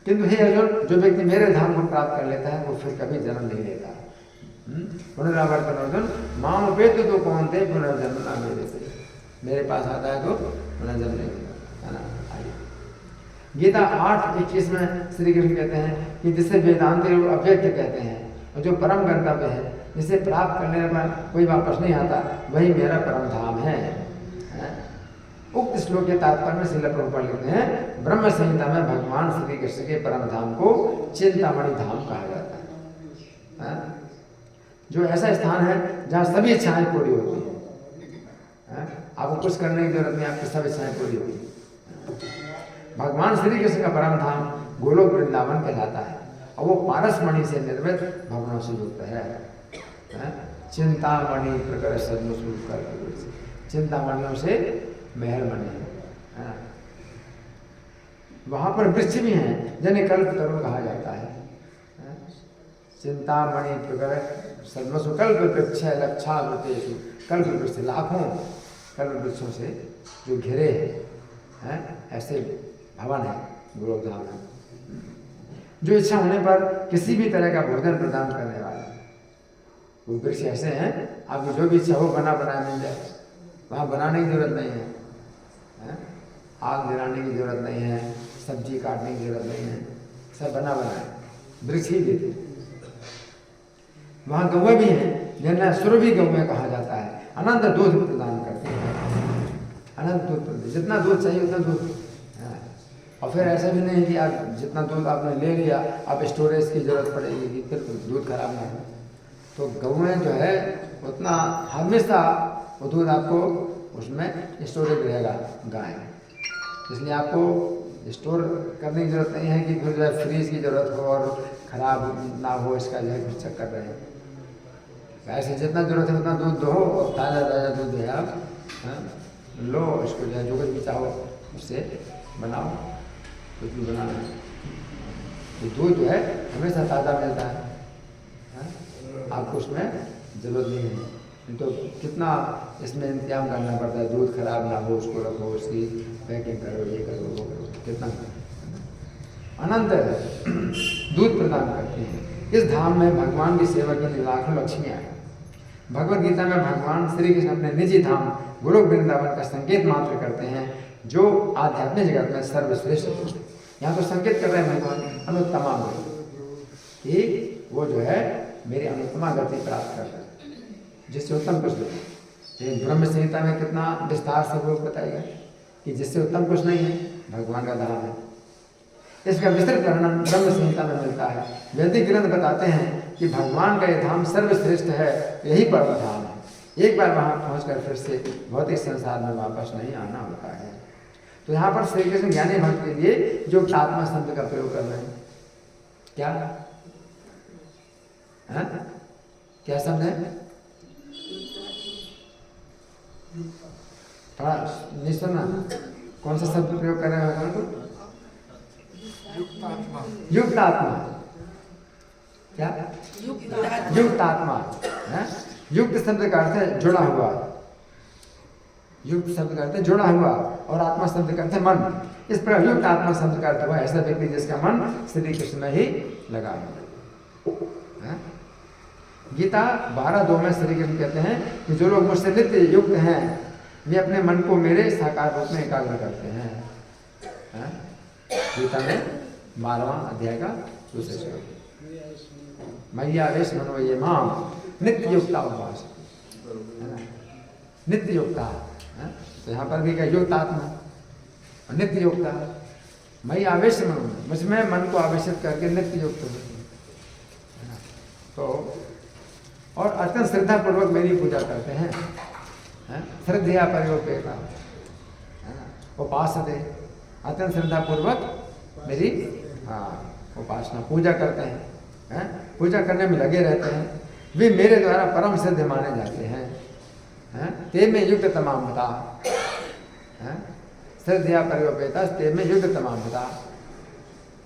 Speaker 1: किंतु हे अर्जुन, जो व्यक्ति मेरे धाम को प्राप्त कर लेता है वो फिर कभी जन्म नहीं लेता। पुनरावर्तन अर्जुन माम उपेतु तो कौन थे पुनर्जन्म ना मेरे से, मेरे पास आता है तो पुनर्जन्म नहीं लेता है ना। गीता 8:21 में श्री कृष्ण कहते हैं कि जिसे वेदांती लोग अव्यक्त कहते हैं और जो परम गंतव्य है, जिसे प्राप्त करने पर कोई वापस नहीं आता, वही मेरा परम धाम है। उक्त श्लोक के तात्पर्य में श्रील प्रभुपाद लिखते हैं ब्रह्म संहिता में भगवान श्री कृष्ण के परम धाम को चिंतामणि धाम कहा जाता है, जो ऐसा स्थान है जहाँ सभी इच्छाएं पूरी होती हैं। आपको कुछ करने की जरूरत नहीं, आपकी सब इच्छाएं पूरी होती हैं। भगवान श्री कृष्ण का परम धाम गोलोक वृंदावन कहलाता है और वो पारसमणि से निर्मित भवनों से युक्त है। चिंतामणि प्रकर सदमुख कर, चिंतामणियों से महल बने हैं। वहां पर वृक्ष भी हैं जिन्हें कल्प तरुण कहा जाता है। चिंतामणि प्रकर सदमसु कल्प वृक्ष लक्षावृतेषु, कल्प वृक्ष लाखों कल्प वृक्षों से जो घिरे हैं ऐसे भवन है गोलोकधाम है, जो इच्छा होने पर किसी भी तरह का भोजन प्रदान करने वाले। वो वृक्ष ऐसे हैं आपको जो भी इच्छा हो बना बनाया मिल जाए, वहाँ बनाने की जरूरत नहीं है, आग जलाने की जरूरत नहीं है, सब्जी काटने की जरूरत नहीं है, सब बना बनाए वृक्ष ही देते। वहाँ गौएं भी हैं जिन्हें सुरभि गौएं कहा जाता है, अनंत दूध प्रदान करते हैं, अनंत दूध प्रदान, जितना दूध चाहिए उतना दूध। और फिर ऐसा भी नहीं कि आप जितना दूध आपने ले लिया अब स्टोरेज की जरूरत पड़ेगी कि फिर दूध खराब ना हो। तो गौएं जो है उतना हमेशा वो दूध आपको उसमें स्टोरेज रहेगा गाय, इसलिए आपको स्टोर करने की जरूरत नहीं है कि फिर जो है फ्रीज की जरूरत हो और ख़राब ना हो, इसका जो है कुछ चक्कर रहे। ऐसे जितना जरूरत है उतना दूध दो और ताज़ा ताज़ा दूध है आप लो, इसको जो है जो कुछ भी चाहो उससे बनाओ, कुछ भी बनाना है। तो दूध जो है हमेशा ताज़ा मिलता है, आपको उसमें ज़रूरत नहीं है। तो कितना इसमें इंतजाम करना पड़ता है, दूध खराब ना हो उसको रखो, उसकी पैकिंग करो, ये करो वो करो, कितना अनंत दूध प्रदान करते हैं। इस धाम में भगवान की सेवा के लिए लाखों लक्ष्मियाँ हैं। भगवद गीता में भगवान श्री कृष्ण अपने निजी धाम गोलोक वृंदावन का संकेत मात्र करते हैं, जो आध्यात्मिक जगत में सर्वश्रेष्ठ है। यहाँ तो संकेत कर रहे हैं भगवान अनुत्तमा कि वो जो है मेरी अनुत्तमा गति प्राप्त कर रहे हैं, जिससे उत्तम कुछ नहीं। ब्रह्म संहिता में कितना विस्तार से वो बताएगा कि जिससे उत्तम कुछ नहीं है, भगवान का धाम है। इसका विस्तृत वर्णन ब्रह्म संहिता में मिलता है। वैदिक ग्रंथ बताते हैं कि भगवान का यह धाम सर्वश्रेष्ठ है, यही परम धाम है। एक बार वहाँ पहुँचकर फिर से भौतिक संसार में वापस नहीं आना होता है। तो यहाँ पर श्री कृष्ण ज्ञानी भक्त के लिए जो आत्मा शब्द का प्रयोग कर रहे हैं, क्या है? क्या शब्द है? थोड़ा नहीं सुनना, कौन सा शब्द प्रयोग कर रहे हैं भगवान को? युक्त आत्मा। क्या? युक्त आत्मा है। युक्त शब्द का अर्थ है जुड़ा हुआ, युक्त शब्द का अर्थ है जुड़ा हुआ और आत्मा शब्द का अर्थ है मन। इस पर युक्त आत्मा शब्द का अर्थ हुआ ऐसा व्यक्ति जिसका मन श्री कृष्ण में ही लगा है। गीता 12:2 में श्री कृष्ण कहते हैं कि जो लोग मुझसे नित्य युक्त हैं वे अपने मन को मेरे साकार रूप में एकाग्र करते हैं। गीता में 12वां अध्याय का दूसरे श्लोक, मैया वेश मनो ये माम नित्य युक्ता उपास, नित्य युक्ता। तो यहाँ पर भी क्या युक्त आत्मा नित्य युक्ता, मई आवेश मनो, मुझमें मन को आवेशित करके नित्य युक्त हो। तो और अत्यंत श्रद्धा पूर्वक मेरी पूजा करते हैं, श्रद्धया प्रयोपेता उपासते, अत्यंत श्रद्धा पूर्वक मेरी उपासना पूजा करते हैं, पूजा करने में लगे रहते हैं, वे मेरे द्वारा परम सिद्ध माने जाते हैं। ते में युक्त तमामता, श्रद्धया परिवपेता ते में युक्त तमामता,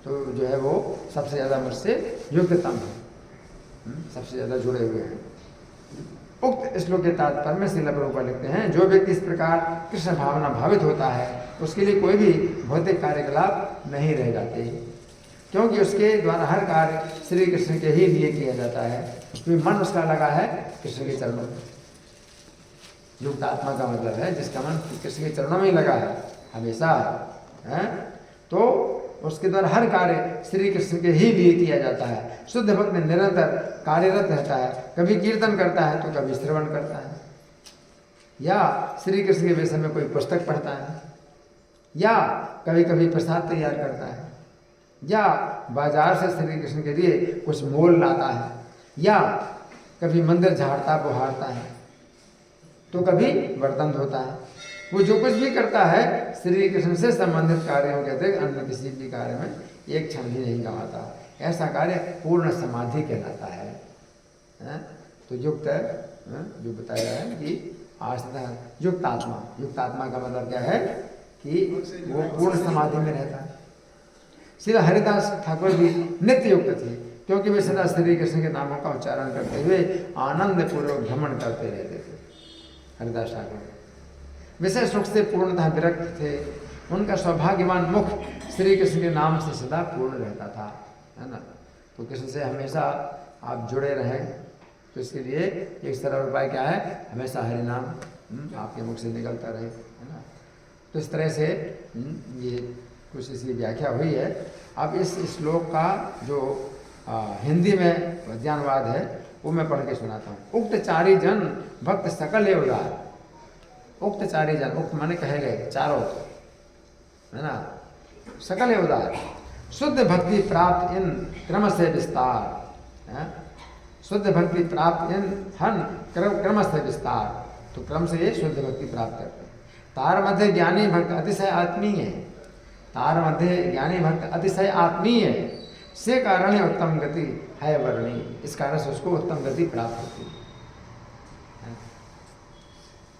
Speaker 1: तो जो है वो सबसे ज़्यादा मुझसे युक्ततम है, सबसे ज़्यादा जुड़े हुए हैं। उक्त श्लोक के तात्पर्य में श्रील प्रभुपाद लिखते हैं, जो व्यक्ति इस प्रकार कृष्ण भावना भावित होता है उसके लिए कोई भी भौतिक कार्यकलाप नहीं रह जाते, क्योंकि उसके द्वारा हर कार्य श्री कृष्ण के ही लिए किया जाता है, क्योंकि मन उसका लगा है कृष्ण के चरणों में। युक्त आत्मा का मतलब है जिसका मन कृष्ण के चरणों में ही लगा है हमेशा, तो उसके द्वारा हर कार्य श्री कृष्ण के ही लिए किया जाता है। शुद्ध भक्त में निरंतर कार्यरत रहता है, कभी कीर्तन करता है तो कभी श्रवण करता है, या श्री कृष्ण के विषय में कोई पुस्तक पढ़ता है, या कभी कभी प्रसाद तैयार करता है, या बाजार से श्री कृष्ण के लिए कुछ मोल लाता है, या कभी मंदिर झाड़ता बुहारता है, तो कभी बर्तन धोता है। वो जो कुछ भी करता है श्री कृष्ण से संबंधित कार्यों के अतिरिक्त अन्य किसी भी कार्य में एक क्षण भी नहीं गंवाता। ऐसा कार्य पूर्ण समाधि कहलाता है। तो युक्त जो बताया है कि आस्था युक्त आत्मा का मतलब क्या है कि वो पूर्ण समाधि में रहता है। श्री हरिदास ठाकुर भी नित्य युक्त थे, क्योंकि वे सदा श्री कृष्ण के नामों का उच्चारण करते हुए आनंद पूर्वक भ्रमण करते रहते थे। हरिदास ठाकुर विशेष रूप से पूर्णतः विरक्त थे, उनका सौभाग्यवान मुख श्री कृष्ण के नाम से सदा पूर्ण रहता था, है ना। तो कृष्ण से हमेशा आप जुड़े रहें, तो इसके लिए एक सरल उपाय क्या है, हमेशा हरि नाम आपके मुख से निकलता रहे, है ना। तो इस तरह से ये कुछ इसकी व्याख्या हुई है। अब इस श्लोक का जो हिंदी में पद्यानुवाद है वो मैं पढ़ के सुनाता हूँ। उक्त चारी जन भक्त सकल उदार, उक्त चारी जन, उक्त माने कहे गए चारों, है ना, सकल उदार, शुद्ध भक्ति प्राप्त इन क्रम से विस्तार, शुद्ध भक्ति प्राप्त इन हन क्रम से विस्तार, तो क्रम से ये शुद्ध भक्ति प्राप्त करते हैं। तार मध्य ज्ञानी भक्त अतिशय आत्मीय, तार मध्य ज्ञानी भक्त अतिशय आत्मीय से कारण उत्तम गति है वर्णी, इस कारण से उसको उत्तम गति प्राप्त होती है।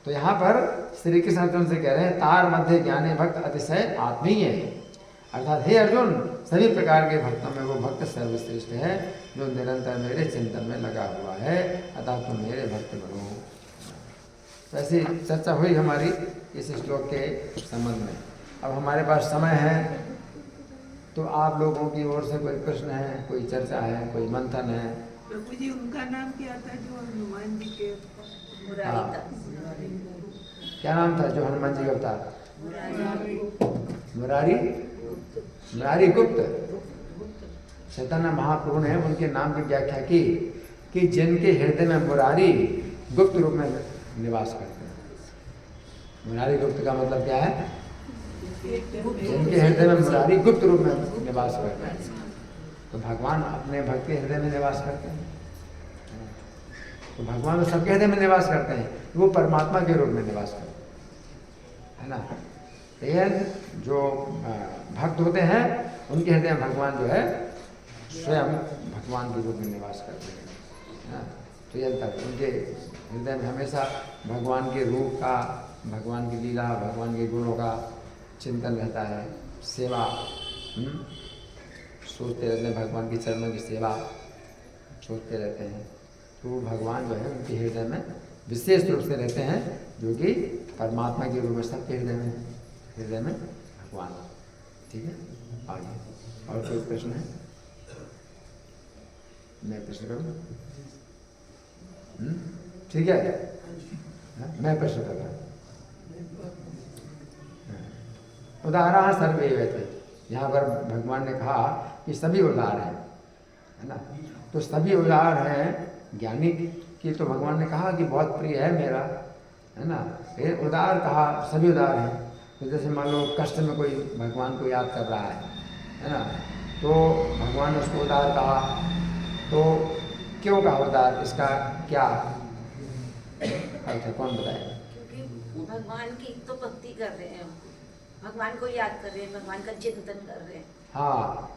Speaker 1: तो यहाँ पर श्री कृष्ण अर्जुन से कह रहे हैं तार मध्य ज्ञानी भक्त अतिशय आत्मीय, अर्थात हे अर्जुन सभी प्रकार के भक्तों में वो भक्त सर्वश्रेष्ठ है जो निरंतर मेरे चिंतन में लगा हुआ है, अतः तुम मेरे भक्त बनो। तो ऐसी चर्चा हुई हमारी इस श्लोक के संबंध में। अब हमारे पास समय है, तो आप लोगों की ओर से कोई प्रश्न है, कोई चर्चा है, कोई मंथन है।
Speaker 2: प्रभु जी उनका नाम क्या था जो हनुमान जी के?
Speaker 1: क्या नाम था जो हनुमान जी का अवतार? मुरारी गुप्त। चैतन्य महाप्रभु ने उनके नाम की व्याख्या की कि जिनके हृदय में मुरारी गुप्त रूप में निवास करते हैं। मुरारी गुप्त का मतलब क्या है? जिनके हृदय में मुरारी गुप्त रूप में निवास करते हैं। तो भगवान अपने भक्त के हृदय में निवास करते हैं। तो भगवान तो सबके हृदय में निवास करते हैं, वो परमात्मा के रूप में निवास करते हैं, है ना। लेकिन जो भक्त होते हैं उनके हृदय में भगवान जो है स्वयं भगवान के रूप में निवास करते हैं। तो ये अंतर, उनके हृदय में हमेशा भगवान के रूप का, भगवान की लीला, भगवान के गुणों का चिंतन रहता है। सेवा सोचते रहते हैं, भगवान के चरणों की सेवा सोचते रहते हैं। तो भगवान जो है उनके हृदय में विशेष रूप से रहते हैं, जो कि परमात्मा के रूप में सबके हृदय में भगवान। ठीक है, आगे और कोई प्रश्न है? मैं प्रश्न करूँ? ठीक है, मैं प्रश्न कर रहा हूँ। उदाहरण सर्वे वैसे, यहाँ पर भगवान ने कहा कि सभी उदार हैं, है ना। तो सभी उदार हैं, ज्ञानी की तो भगवान ने कहा कि बहुत प्रिय है मेरा, है ना। फिर उदार कहा, सभी उदार हैं। तो जैसे मान लो कष्ट में कोई भगवान को याद कर रहा है ना, तो भगवान ने उसको उदार कहा। तो क्यों कहा उदार, इसका क्या अर्थ है, कौन बताएगा?
Speaker 3: क्योंकि भगवान की तो भक्ति कर रहे हैं, भगवान को याद कर रहे हैं, भगवान का चिंतन कर रहे हैं।
Speaker 1: हाँ,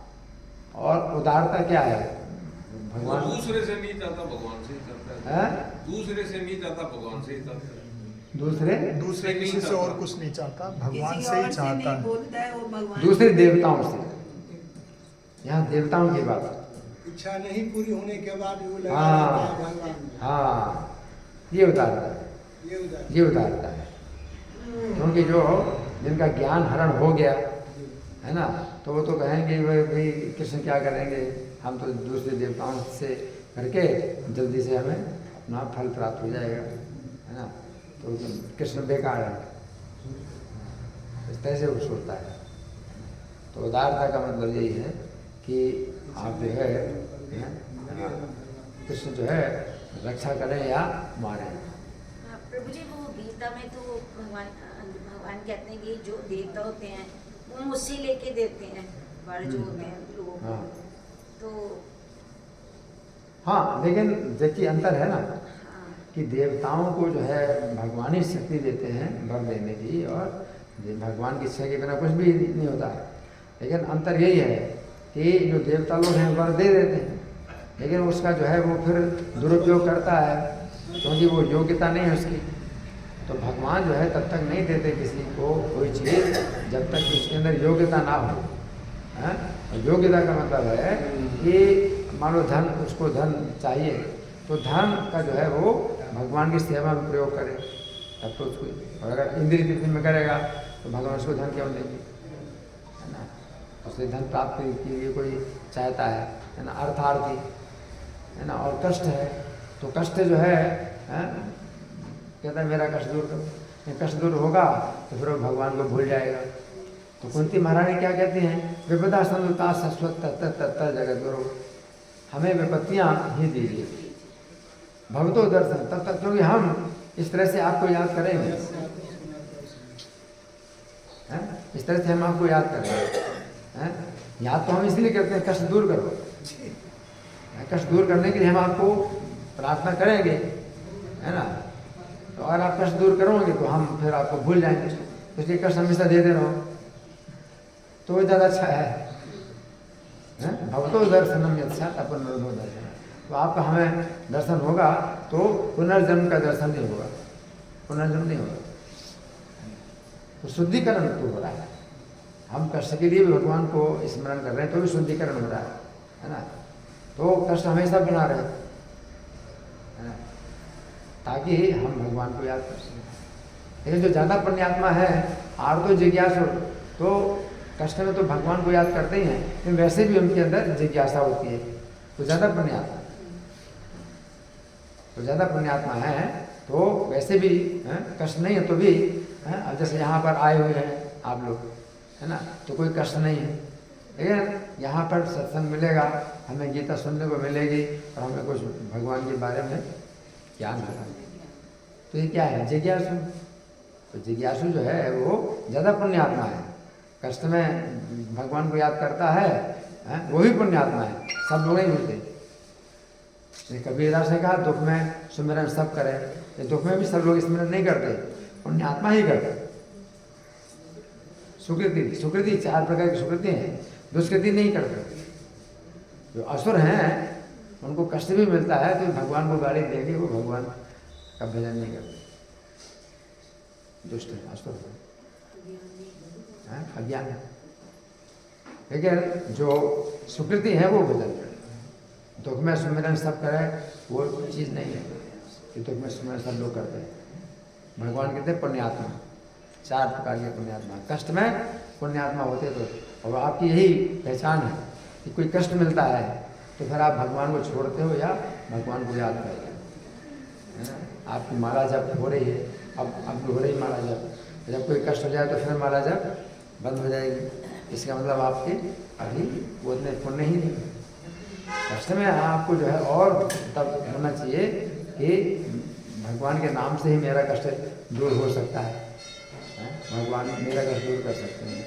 Speaker 1: और उदारता क्या है?
Speaker 4: वो
Speaker 1: भगवान
Speaker 4: दूसरे से नहीं चाहता, भगवान से ही चाहता
Speaker 1: है,
Speaker 4: है। दूसरे से नहीं चाहता, भगवान से ही चाहता है।
Speaker 1: दूसरे
Speaker 5: किसी से और कुछ नहीं चाहता, भगवान
Speaker 2: किसी
Speaker 5: से ही
Speaker 2: और से
Speaker 5: चाहता
Speaker 2: नहीं
Speaker 5: है।
Speaker 2: बोलता है, वो भगवान
Speaker 1: दूसरे देवताओं से। यहाँ देवताओं की बात है।
Speaker 6: इच्छा नहीं पूरी होने के बाद वो लगा
Speaker 1: हाँ।
Speaker 6: रहता है भगवान में।
Speaker 1: हाँ, ये उदारता है,
Speaker 6: ये उधर
Speaker 1: ये उदारता है। क्योंकि जो जिनका ज्ञान हरण हो गया है ना, तो वो तो कहेंगे भाई कृष्ण क्या करेंगे, हम तो दूसरे देवताओं से करके जल्दी से हमें अपना फल प्राप्त हो जाएगा, है ना, तो कृष्ण बेकार है, इस तरह से वो सोचता है। तो उदारता का मतलब यही है कि आप जो है कृष्ण जो है रक्षा करें या मारें।
Speaker 3: प्रभु जी, वो गीता में तो भगवान कहते हैं कि जो देवता होते हैं वो मुझसे लेके देते हैं, वर जो होते हैं लोगों को।
Speaker 1: हाँ।
Speaker 3: तो
Speaker 1: हाँ, लेकिन देखिए अंतर है ना
Speaker 3: हाँ,
Speaker 1: कि देवताओं को जो है भगवान ही शक्ति देते हैं वर देने की, और भगवान की इच्छा के बिना कुछ भी नहीं होता है। लेकिन अंतर यही है कि जो देवता लोग हैं वर दे देते हैं, लेकिन उसका जो है वो फिर दुरुपयोग करता है, क्योंकि वो योग्यता नहीं है उसकी। तो भगवान जो है तब तक नहीं देते किसी को कोई चीज़ जब तक उसके अंदर योग्यता ना हो। हैं? और योग्यता का मतलब है कि मान लो धन, उसको धन चाहिए, तो धन का जो है वो भगवान की सेवा में प्रयोग करे, तब तो उसको, और अगर इंद्रिय तृप्ति में करेगा तो भगवान उसको धन क्यों देंगे, है ना। उससे धन प्राप्ति के लिए कोई चाहता है ना, अर्थार्थी है ना। और कष्ट है तो कष्ट जो है कहता है मेरा कष्ट दूर करो, ये कष्ट दूर होगा तो फिर वो भगवान को भूल जाएगा। तो कुंती महारानी क्या कहती हैं, विपदा संता शाश्वत तत्तर जगत गुरु, हमें विपत्तियाँ ही दीजिए, भगवतो दर्शन तब तक, क्योंकि हम इस तरह से आपको याद करेंगे, हैं? इस तरह से हम आपको याद करेंगे, हैं? याद तो हम इसलिए करते हैं कष्ट दूर करो, कष्ट दूर करने के लिए हम आपको प्रार्थना करेंगे, है ना। तो अगर आप कष्ट दूर करोगे तो हम फिर आपको भूल जाएंगे, इसलिए कष्ट हमेशा देते रहो, तो वो ज़्यादा अच्छा है। भगवतो दर्शनम अच्छा अपन दर्शन, तो आपका हमें दर्शन होगा तो पुनर्जन्म का दर्शन नहीं होगा, पुनर्जन्म नहीं होगा, तो शुद्धिकरण तो हो रहा है। हम कष्ट के लिए भी भगवान को स्मरण कर रहे हैं तो भी शुद्धिकरण हो रहा है ना। तो कष्ट हमेशा बना रहे, है ना, ताकि हम भगवान को याद कर सकें। लेकिन जो ज़्यादा पुण्यात्मा है आर्तो जिज्ञासु, तो कष्ट में तो भगवान को याद करते ही हैं, लेकिन वैसे भी उनके अंदर जिज्ञासा होती है, तो ज़्यादा पुण्यात्मा, तो ज़्यादा पुण्यात्मा है तो वैसे भी कष्ट नहीं है तो भी अब जैसे यहाँ पर आए हुए हैं आप लोग, है ना, तो कोई कष्ट नहीं है, लेकिन यहाँ पर सत्संग मिलेगा, हमें गीता सुनने को मिलेगी और हमें कुछ भगवान के बारे में ज्ञान होगा। तो ये क्या है, जिज्ञासु। तो जिज्ञासु जो है वो ज़्यादा पुण्यात्मा है, कष्ट में भगवान को याद करता है, वो भी पुण्यात्मा है, सब लोग नहीं होते। कबीरदास ने कहा दुख में सुमिरन सब करें, ये दुख में भी सब लोग स्मरण नहीं करते, पुण्यात्मा ही करते। सुकृति, सुकृति 4 प्रकार की सुकृति हैं, दुष्कृति नहीं करते। जो असुर हैं उनको कष्ट भी मिलता है तो भगवान को गाली देंगे, वो भगवान का भजन नहीं करते, दुष्ट है, असुर है, अज्ञान है। लेकिन जो सुकृति है वो भजन करे, दुख में सुमिरन सब करे, वो चीज़ नहीं है कि दुख में सुमिरन सब लोग करते हैं। भगवान कहते हैं पुण्यात्मा, 4 प्रकार के पुण्यात्मा, कष्ट में पुण्यात्मा होते तो। और आपकी यही पहचान है कि कोई कष्ट मिलता है तो फिर आप भगवान को छोड़ते हो या भगवान को याद करते हो, है ना। आपकी माला जब हो रही है, अब हो रही माला जब कोई कष्ट हो जाए तो फिर माला जब बंद हो जाएगी, इसका मतलब आपके अभी वो उतने पुण्य ही नहीं। कष्ट में आपको जो है और तब होना चाहिए कि भगवान के नाम से ही मेरा कष्ट दूर हो सकता है, भगवान मेरा कष्ट दूर कर सकते हैं।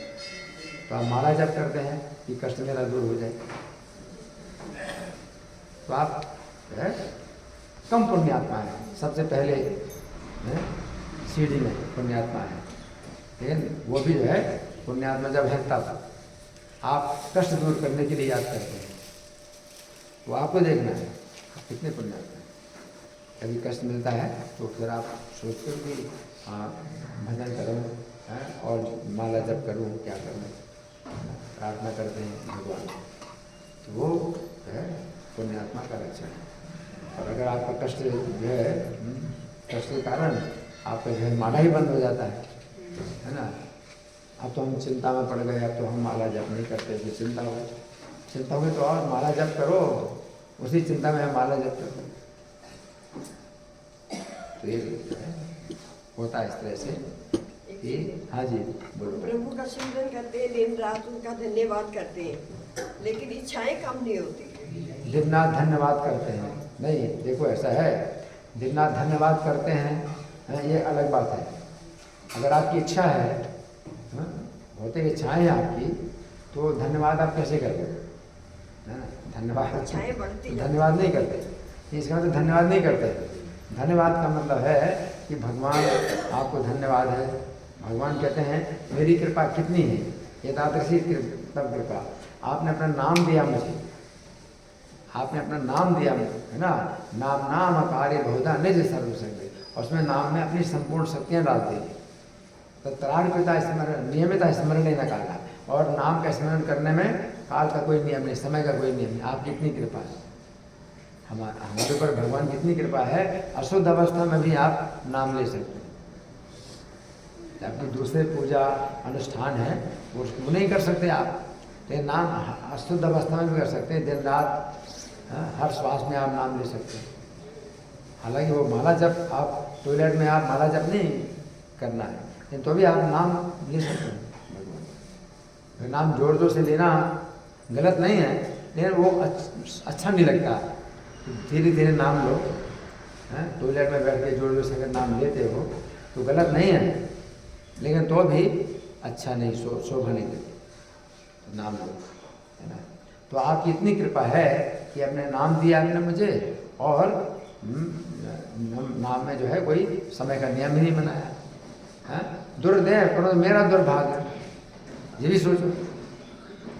Speaker 1: तो आप माला जप करते हैं कि कष्ट मेरा दूर हो जाए, तो आप जो है कम पुण्यात्मा है, सबसे पहले सीढ़ी में पुण्यात्मा है, लेकिन वो भी जो है पुण्यात्मा जब है तब आप कष्ट दूर करने के लिए याद करते हैं, वो आपको देखना है आप कितने पुण्यात्मा हैं। कभी कष्ट मिलता है तो फिर आप सोचते हो कि हाँ भजन करूँ और माला जप करूँ, क्या करूँ, प्रार्थना करते हैं भगवान, तो वो है पुण्यात्मा का लक्षण है। और अगर आपका कष्ट जो है कष्ट के कारण आपका जो है माला ही बंद हो जाता है ना। अब तो हम चिंता में पड़ गए, अब तो हम माला जप नहीं करते, फिर चिंता होगी तो और माला जप करो, उसी चिंता में हम माला जप करो। तो ये होता है इस तरह से कि हाँ जी बोलो।
Speaker 7: प्रभु का सिमरन करते हैं, दिन रात उनका धन्यवाद करते हैं, लेकिन इच्छाएं कम नहीं होती।
Speaker 1: दिन रात धन्यवाद करते हैं, नहीं देखो ऐसा है, दिन रात धन्यवाद करते हैं ये अलग बात है। अगर आपकी इच्छा है, भौतिक इच्छाएं हैं आपकी, तो धन्यवाद आप कैसे करते हैं? धन्यवाद
Speaker 7: इच्छाएं बढ़ती
Speaker 1: धन्यवाद नहीं करते, इसका मतलब धन्यवाद नहीं करते। धन्यवाद का मतलब है कि भगवान आपको धन्यवाद है। भगवान कहते हैं मेरी कृपा कितनी है, ये तादृशी तब कृपा, आपने अपना नाम दिया मुझे, आपने अपना नाम दिया मुझे, है ना। नाम नाम कार्य बहुधा निज सर्वसंग, और उसमें नाम में अपनी संपूर्ण शक्तियाँ डाल दी। तत्रार्पिता स्मरण नियमित स्मरण न काला, और नाम का स्मरण करने में काल का कोई नियम नहीं, समय का कोई नियम नहीं। आपकी कितनी कृपा है, हमारे ऊपर भगवान की कितनी कृपा है। अशुद्ध अवस्था में भी आप नाम ले सकते हैं। आपकी दूसरे पूजा अनुष्ठान है वो नहीं कर सकते आप, तो नाम अशुद्ध अवस्था में भी कर सकते हैं। दिन रात हर श्वास में आप नाम ले सकते हैं। हालांकि वो माला जप आप टॉयलेट में आप माला जप नहीं करना है, लेकिन तो भी आप नाम ले सकते हैं भगवान। नाम जोर जोर से लेना गलत नहीं है, लेकिन वो अच्छा नहीं लगता। धीरे धीरे नाम लो, टॉयलेट में बैठ के जोर जोर से अगर नाम लेते हो तो गलत नहीं है, लेकिन तो भी अच्छा नहीं, शोभा नहीं देती। तो नाम लो, है ना। तो आपकी इतनी कृपा है कि अपने नाम दिया आपने मुझे, और नाम में जो है कोई समय का नियम ही नहीं बनाया है। दुर्दैव करो मेरा दुर्भाग्य, ये भी सोचो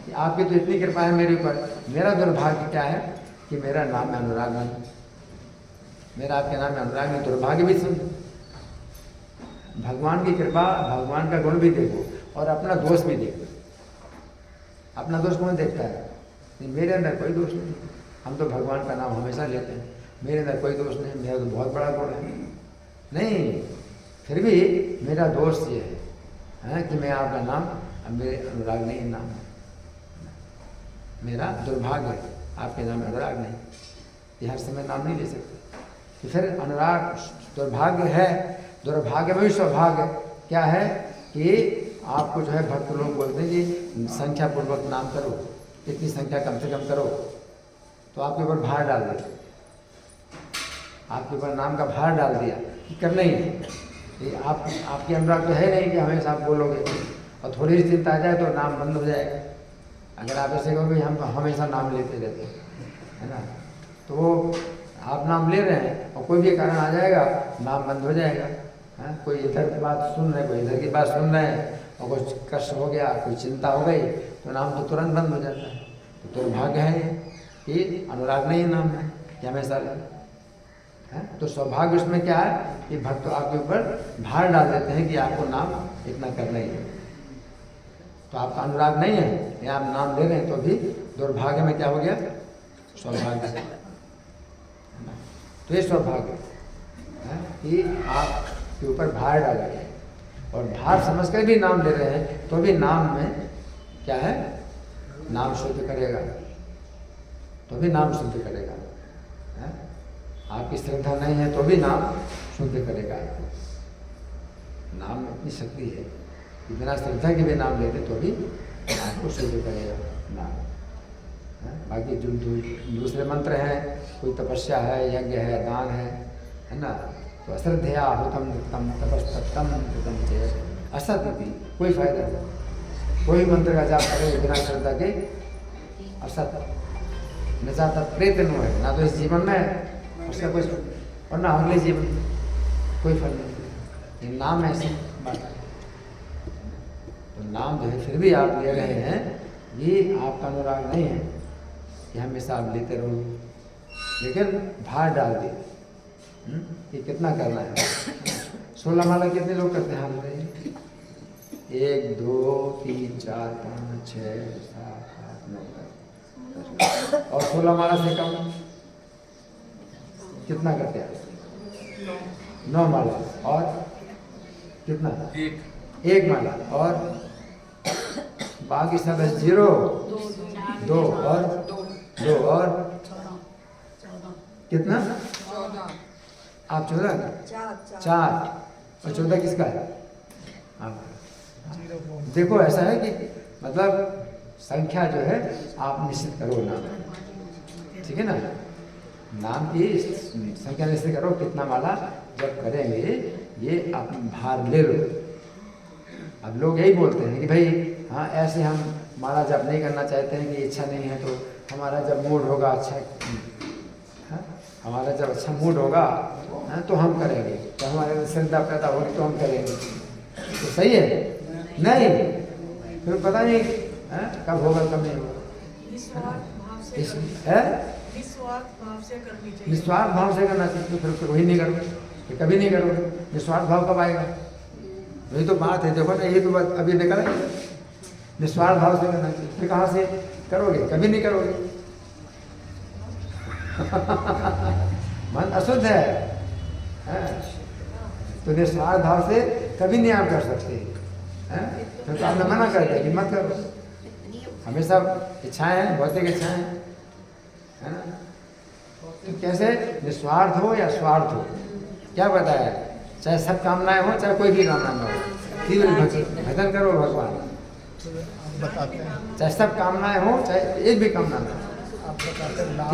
Speaker 1: कि आपकी तो इतनी कृपा है मेरे ऊपर, मेरा दुर्भाग्य क्या है कि मेरा नाम में अनुराग नहीं, मेरा आपके नाम में अनुराग नहीं। दुर्भाग्य भी सुन, भगवान की कृपा, भगवान का गुण भी देखो और अपना दोष भी देखो। अपना दोष कौन देखता है? मेरे अंदर कोई दोष नहीं, हम तो भगवान का नाम हमेशा लेते हैं, मेरे अंदर कोई दोष नहीं, मेरा तो बहुत बड़ा गुण है। नहीं, फिर भी मेरा दोष ये है कि मैं आपका नाम, मेरे अनुराग नहीं नाम है, मेरा दुर्भाग्य है, आपके नाम में अनुराग नहीं, ये हर समय नाम नहीं ले सकते। तो फिर अनुराग दुर्भाग्य है, दुर्भाग्य में भी सौभाग्य क्या है कि आपको जो है भक्त लोग बोलते हैं कि संख्या पूर्वक नाम करो, इतनी संख्या कम से कम करो, तो आपके ऊपर भार डाल देते, आपके ऊपर नाम का भार डाल दिया कि करना ही है। आपके अनुराग तो है नहीं कि हमेशा आप बोलोगे, और थोड़ी सी चिंता आ जाए तो नाम बंद हो जाएगा। अगर आप ऐसे कहोगे हम हमेशा नाम लेते रहते हैं, है ना, तो वो आप नाम ले रहे हैं और कोई भी कारण आ जाएगा नाम बंद हो जाएगा। हाँ, कोई इधर की बात सुन रहे, कोई इधर की बात सुन रहे हैं, और कुछ कष्ट हो गया, कोई चिंता हो गई, तो नाम तो तुरंत बंद हो जाता है। तो दुर्भाग्य है कि अनुराग नहीं नाम है कि हमेशा है। तो सौभाग्य उसमें क्या है कि भक्त आपके ऊपर भार डाल देते हैं कि आपको नाम इतना करना ही है। तो आपका अनुराग नहीं है, या आप नाम ले रहे हैं, तो भी दुर्भाग्य में क्या हो गया? सौभाग्य। तो ये सौभाग्य है कि आपके ऊपर भार डाला गया, और भार समझकर भी नाम ले रहे हैं, तो भी नाम में क्या है? नाम शुद्ध करेगा, तो भी नाम शुद्ध करेगा। है? आपकी श्रद्धा नहीं है तो भी नाम शुद्ध करेगा। नाम में इतनी शक्ति है कि बिना श्रद्धा के भी नाम लेते तो भी आपको शुद्ध करेगा नाम। बाकी जो दूसरे मंत्र हैं, कोई तपस्या है, यज्ञ है, दान है ना, तो अश्रद्धया हुतम नृतम तपस्तम कृतम चेत् असत भी कोई फायदा नहीं। कोई मंत्र का जाप करे बिना श्रद्धा के असत, न चाहता प्रेत नो है, ना तो इस जीवन में उसका कोई, और ना अगले जीवन कोई फल नहीं। ये नाम ऐसी बात है। तो नाम जो है फिर भी आप ले रहे हैं, ये आपका अनुराग नहीं है कि हमेशा आप लेते रहो, लेकिन भार डाल दिए। ये कितना करना है? 16 माला कितने लोग करते हैं? हाथ में 1 2 3 4 5 6 7 8 9 10। और 16 माला से कम कितना करते हैं? 9 माला। और कितना? एक माला। और बाकी सब है 0 2 और 2 और कितना? आप 14 4 और 14 किसका है? आप देखो, ऐसा है कि मतलब संख्या जो है आप निश्चित करो नाम, ठीक है ना? नाम की संख्या निश्चित करो, कितना माला जब करेंगे ये आप भार ले लो। अब लोग यही बोलते हैं कि भाई हाँ ऐसे हम माला जब नहीं करना चाहते हैं कि इच्छा नहीं है, तो हमारा जब मूड होगा अच्छा, हाँ हमारा जब अच्छा मूड होगा हाँ तो हम करेंगे, तो हमारे अंदर श्रद्धा पैदा होगी तो हम करेंगे। तो सही है? नहीं, फिर पता नहीं हाँ कब होगा कब नहीं होगा। निस्वार्थ भाव से करना चाहिए। तो फिर वही नहीं करोगे, फिर कभी नहीं करोगे। निस्वार्थ भाव कब आएगा? यही तो बात है। देखो ना, ये तो बात अभी निकला है, निस्वार्थ भाव से करना चाहिए। फिर कहाँ से करोगे? कभी नहीं करोगे। मन अशुद्ध है, तो निस्वार्थ भाव से कभी नहीं आप कर सकते हैं। तो आपने मना कर दिया कि मत करो। हमेशा इच्छाएं हैं, भौतिक इच्छाएं, है ना? तो कैसे निस्वार्थ हो या स्वार्थ हो, क्या बताया? चाहे सब कामनाएं हो, चाहे कोई भी कामना न हो, तीव्र भजन करो भगवान।
Speaker 5: बताते हैं,
Speaker 1: चाहे सब कामनाएं हो, चाहे एक भी कामना न हो,
Speaker 5: आप बताते हैं लाभ,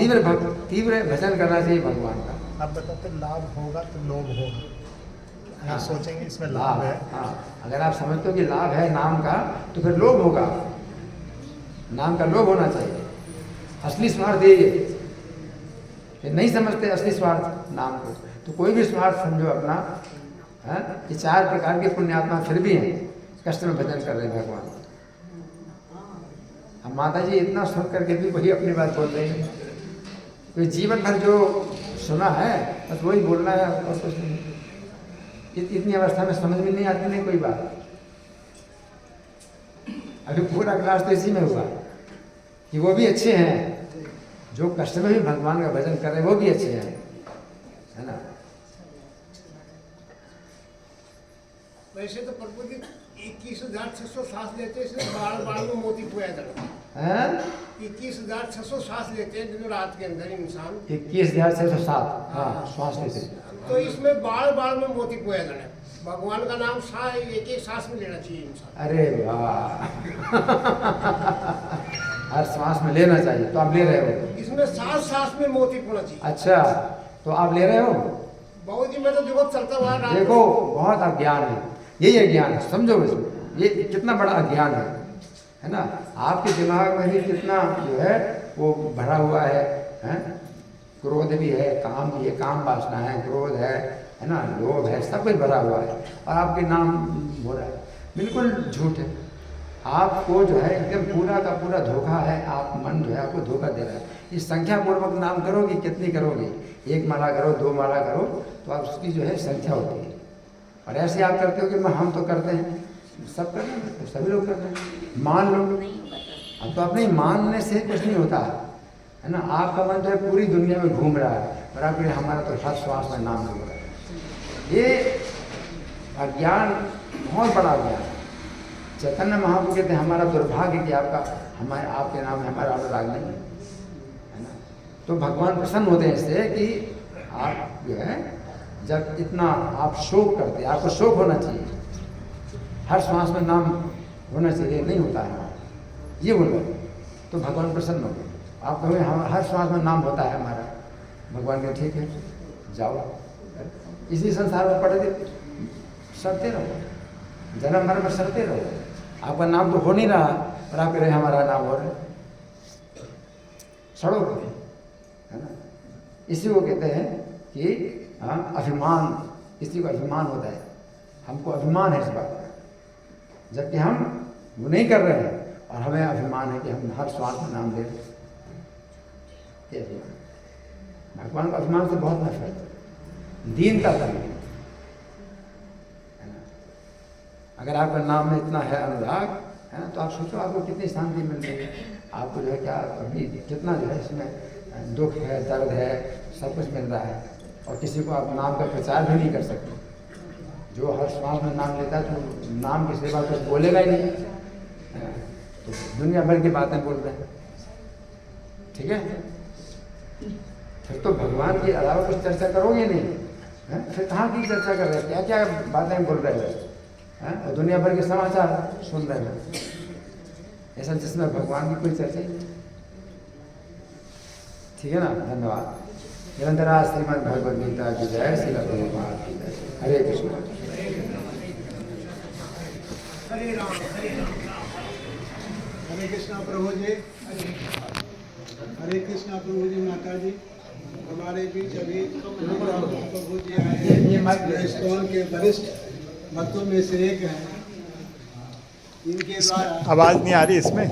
Speaker 1: तीव्र भजन करना चाहिए भगवान का।
Speaker 5: आप बताते हैं लाभ होगा तो लोभ होगा।
Speaker 1: हाँ,
Speaker 5: आप सोचेंगे इसमें लाभ है।
Speaker 1: हाँ, अगर आप समझते हो कि लाभ है नाम का, तो फिर लोभ होगा। नाम का लोभ होना चाहिए। असली स्वार्थ यही है। ये नहीं समझते असली स्वार्थ नाम को, तो कोई भी स्वार्थ समझो अपना। है ये 4 प्रकार के पुण्यात्मा फिर भी हैं, कष्ट में भजन कर रहे हैं भगवान। अब माता जी इतना सुन करके भी वही अपनी बात बोल रही है। तो जीवन भर जो सुना है बस वही बोलना है और कुछ नहीं। इतनी अवस्था में समझ में नहीं आती नहीं कोई बात। अभी पूरा क्लास तो इसी में हुआ कि वो भी अच्छे हैं, जो कष्ट में भी भगवान का भजन कर रहे हैं वो भी अच्छे हैं, है ना?
Speaker 6: वैसे तो प्रभु जी 21,600 सांस लेते हैं, इसलिए बार में मोती पोया जाता
Speaker 1: हैं?
Speaker 6: 21,600 सांस लेते हैं दिन रात के अंदर इंसान।
Speaker 1: 21,607 हाँ श्वास लेते हैं।
Speaker 6: तो इसमें बार में मोती पोया जाना है। भगवान का नाम एक एक सांस में लेना चाहिए इंसान।
Speaker 1: अरे वाह! हर श्वास में लेना चाहिए, तो आप ले रहे हो?
Speaker 6: इसमें सांस में मोती पोना चाहिए।
Speaker 1: अच्छा, तो आप ले रहे हो?
Speaker 6: बहुत ही मैं तो देखो चलता हुआ
Speaker 1: देखो, बहुत अज्ञान है। यही अज्ञान है, समझो इसमें। ये कितना बड़ा अज्ञान है ना? आपके दिमाग में भी कितना जो है वो भरा हुआ है? क्रोध भी है, काम भी है, काम वासना है, क्रोध है ना, लोभ है, सब कुछ भरा हुआ है, और आपके नाम हो रहा है। बिल्कुल झूठ है। आपको जो है एकदम पूरा का पूरा धोखा है। आप मन जो है आपको धोखा दे रहा है। इस संख्या पूर्वक नाम करोगे, कितनी करोगे? 1 माला करो, 2 माला करो, तो आप उसकी जो है संख्या होती है। और ऐसे आप करते हो कि हम तो करते हैं, सब करते हैं, तो सभी लोग करते हैं, मान लो। अब तो अपने मानने से कुछ नहीं होता है ना? आपका मन जो है पूरी दुनिया में घूम रहा है, और आप हमारा तो हर श्वास में नाम हो रहा है। ये अज्ञान बहुत बड़ा अज्ञान है। चैतन्य महाप्रभु कहते हैं हमारा दुर्भाग्य कि आपके नाम में हमारा अनुराग नहीं है ना? तो भगवान प्रसन्न होते हैं इससे कि आप जो है जब इतना आप शोक करते हैं, आपको शोक होना चाहिए, हर श्वास में नाम होना चाहिए, नहीं होता है ये बोलो, तो भगवान प्रसन्न हो गए। आप कहोगे हर श्वास में नाम होता है हमारा, भगवान के ठीक है, जाओ इसी संसार में पड़े सड़ते रहो, जन्म मर में सड़ते रहो। आपका नाम तो हो नहीं रहा, और आप कह रहे हमारा नाम हो रहा है, सड़ो, है ना? इसी को कहते हैं कि हाँ अभिमान, इसी को अभिमान होता है। हमको अभिमान है इस बात का, जबकि हम वो नहीं कर रहे हैं, और हमें अभिमान है कि हम हर श्वास में नाम ले रहे हैं। ये अभिमान, भगवान का अभिमान से बहुत नफरत है, दीनता करनी है ना। अगर आपका नाम में इतना है अनुराग, है ना, तो आप सोचो आपको कितनी शांति मिल रही है। आपको जो है क्या अभी कितना जो है इसमें दुख है, दर्द है, सब कुछ मिल रहा है, और किसी को आप नाम का प्रचार भी नहीं कर सकते। जो हर श्वास में नाम लेता है तो नाम की सेवा कुछ बोलेगा ही नहीं, तो दुनिया भर की बातें बोल रहे हैं। ठीक है, फिर तो भगवान के अलावा कुछ चर्चा करोगे नहीं, है? फिर कहाँ की चर्चा कर रहे हैं, क्या क्या बातें बोल रहे हैं, और दुनिया भर के समाचार सुन रहे हैं, ऐसा जिसमें भगवान की कोई चर्चा ही नहीं। ठीक है ना, धन्यवाद। निरंतरा श्रीमद् भगवद गीता की जय, श्री भगवान की जय। हरे कृष्ण।
Speaker 6: हरे राम हरे राम। हरे कृष्णा प्रभु जी। हरे कृष्णा प्रभु जी। माता जी हमारे बीच अभी प्रभु जी आए हैं, इस्कॉन के वरिष्ठ भक्तों में से एक हैं। इनके द्वारा
Speaker 5: आवाज़ नहीं आ रही इसमें।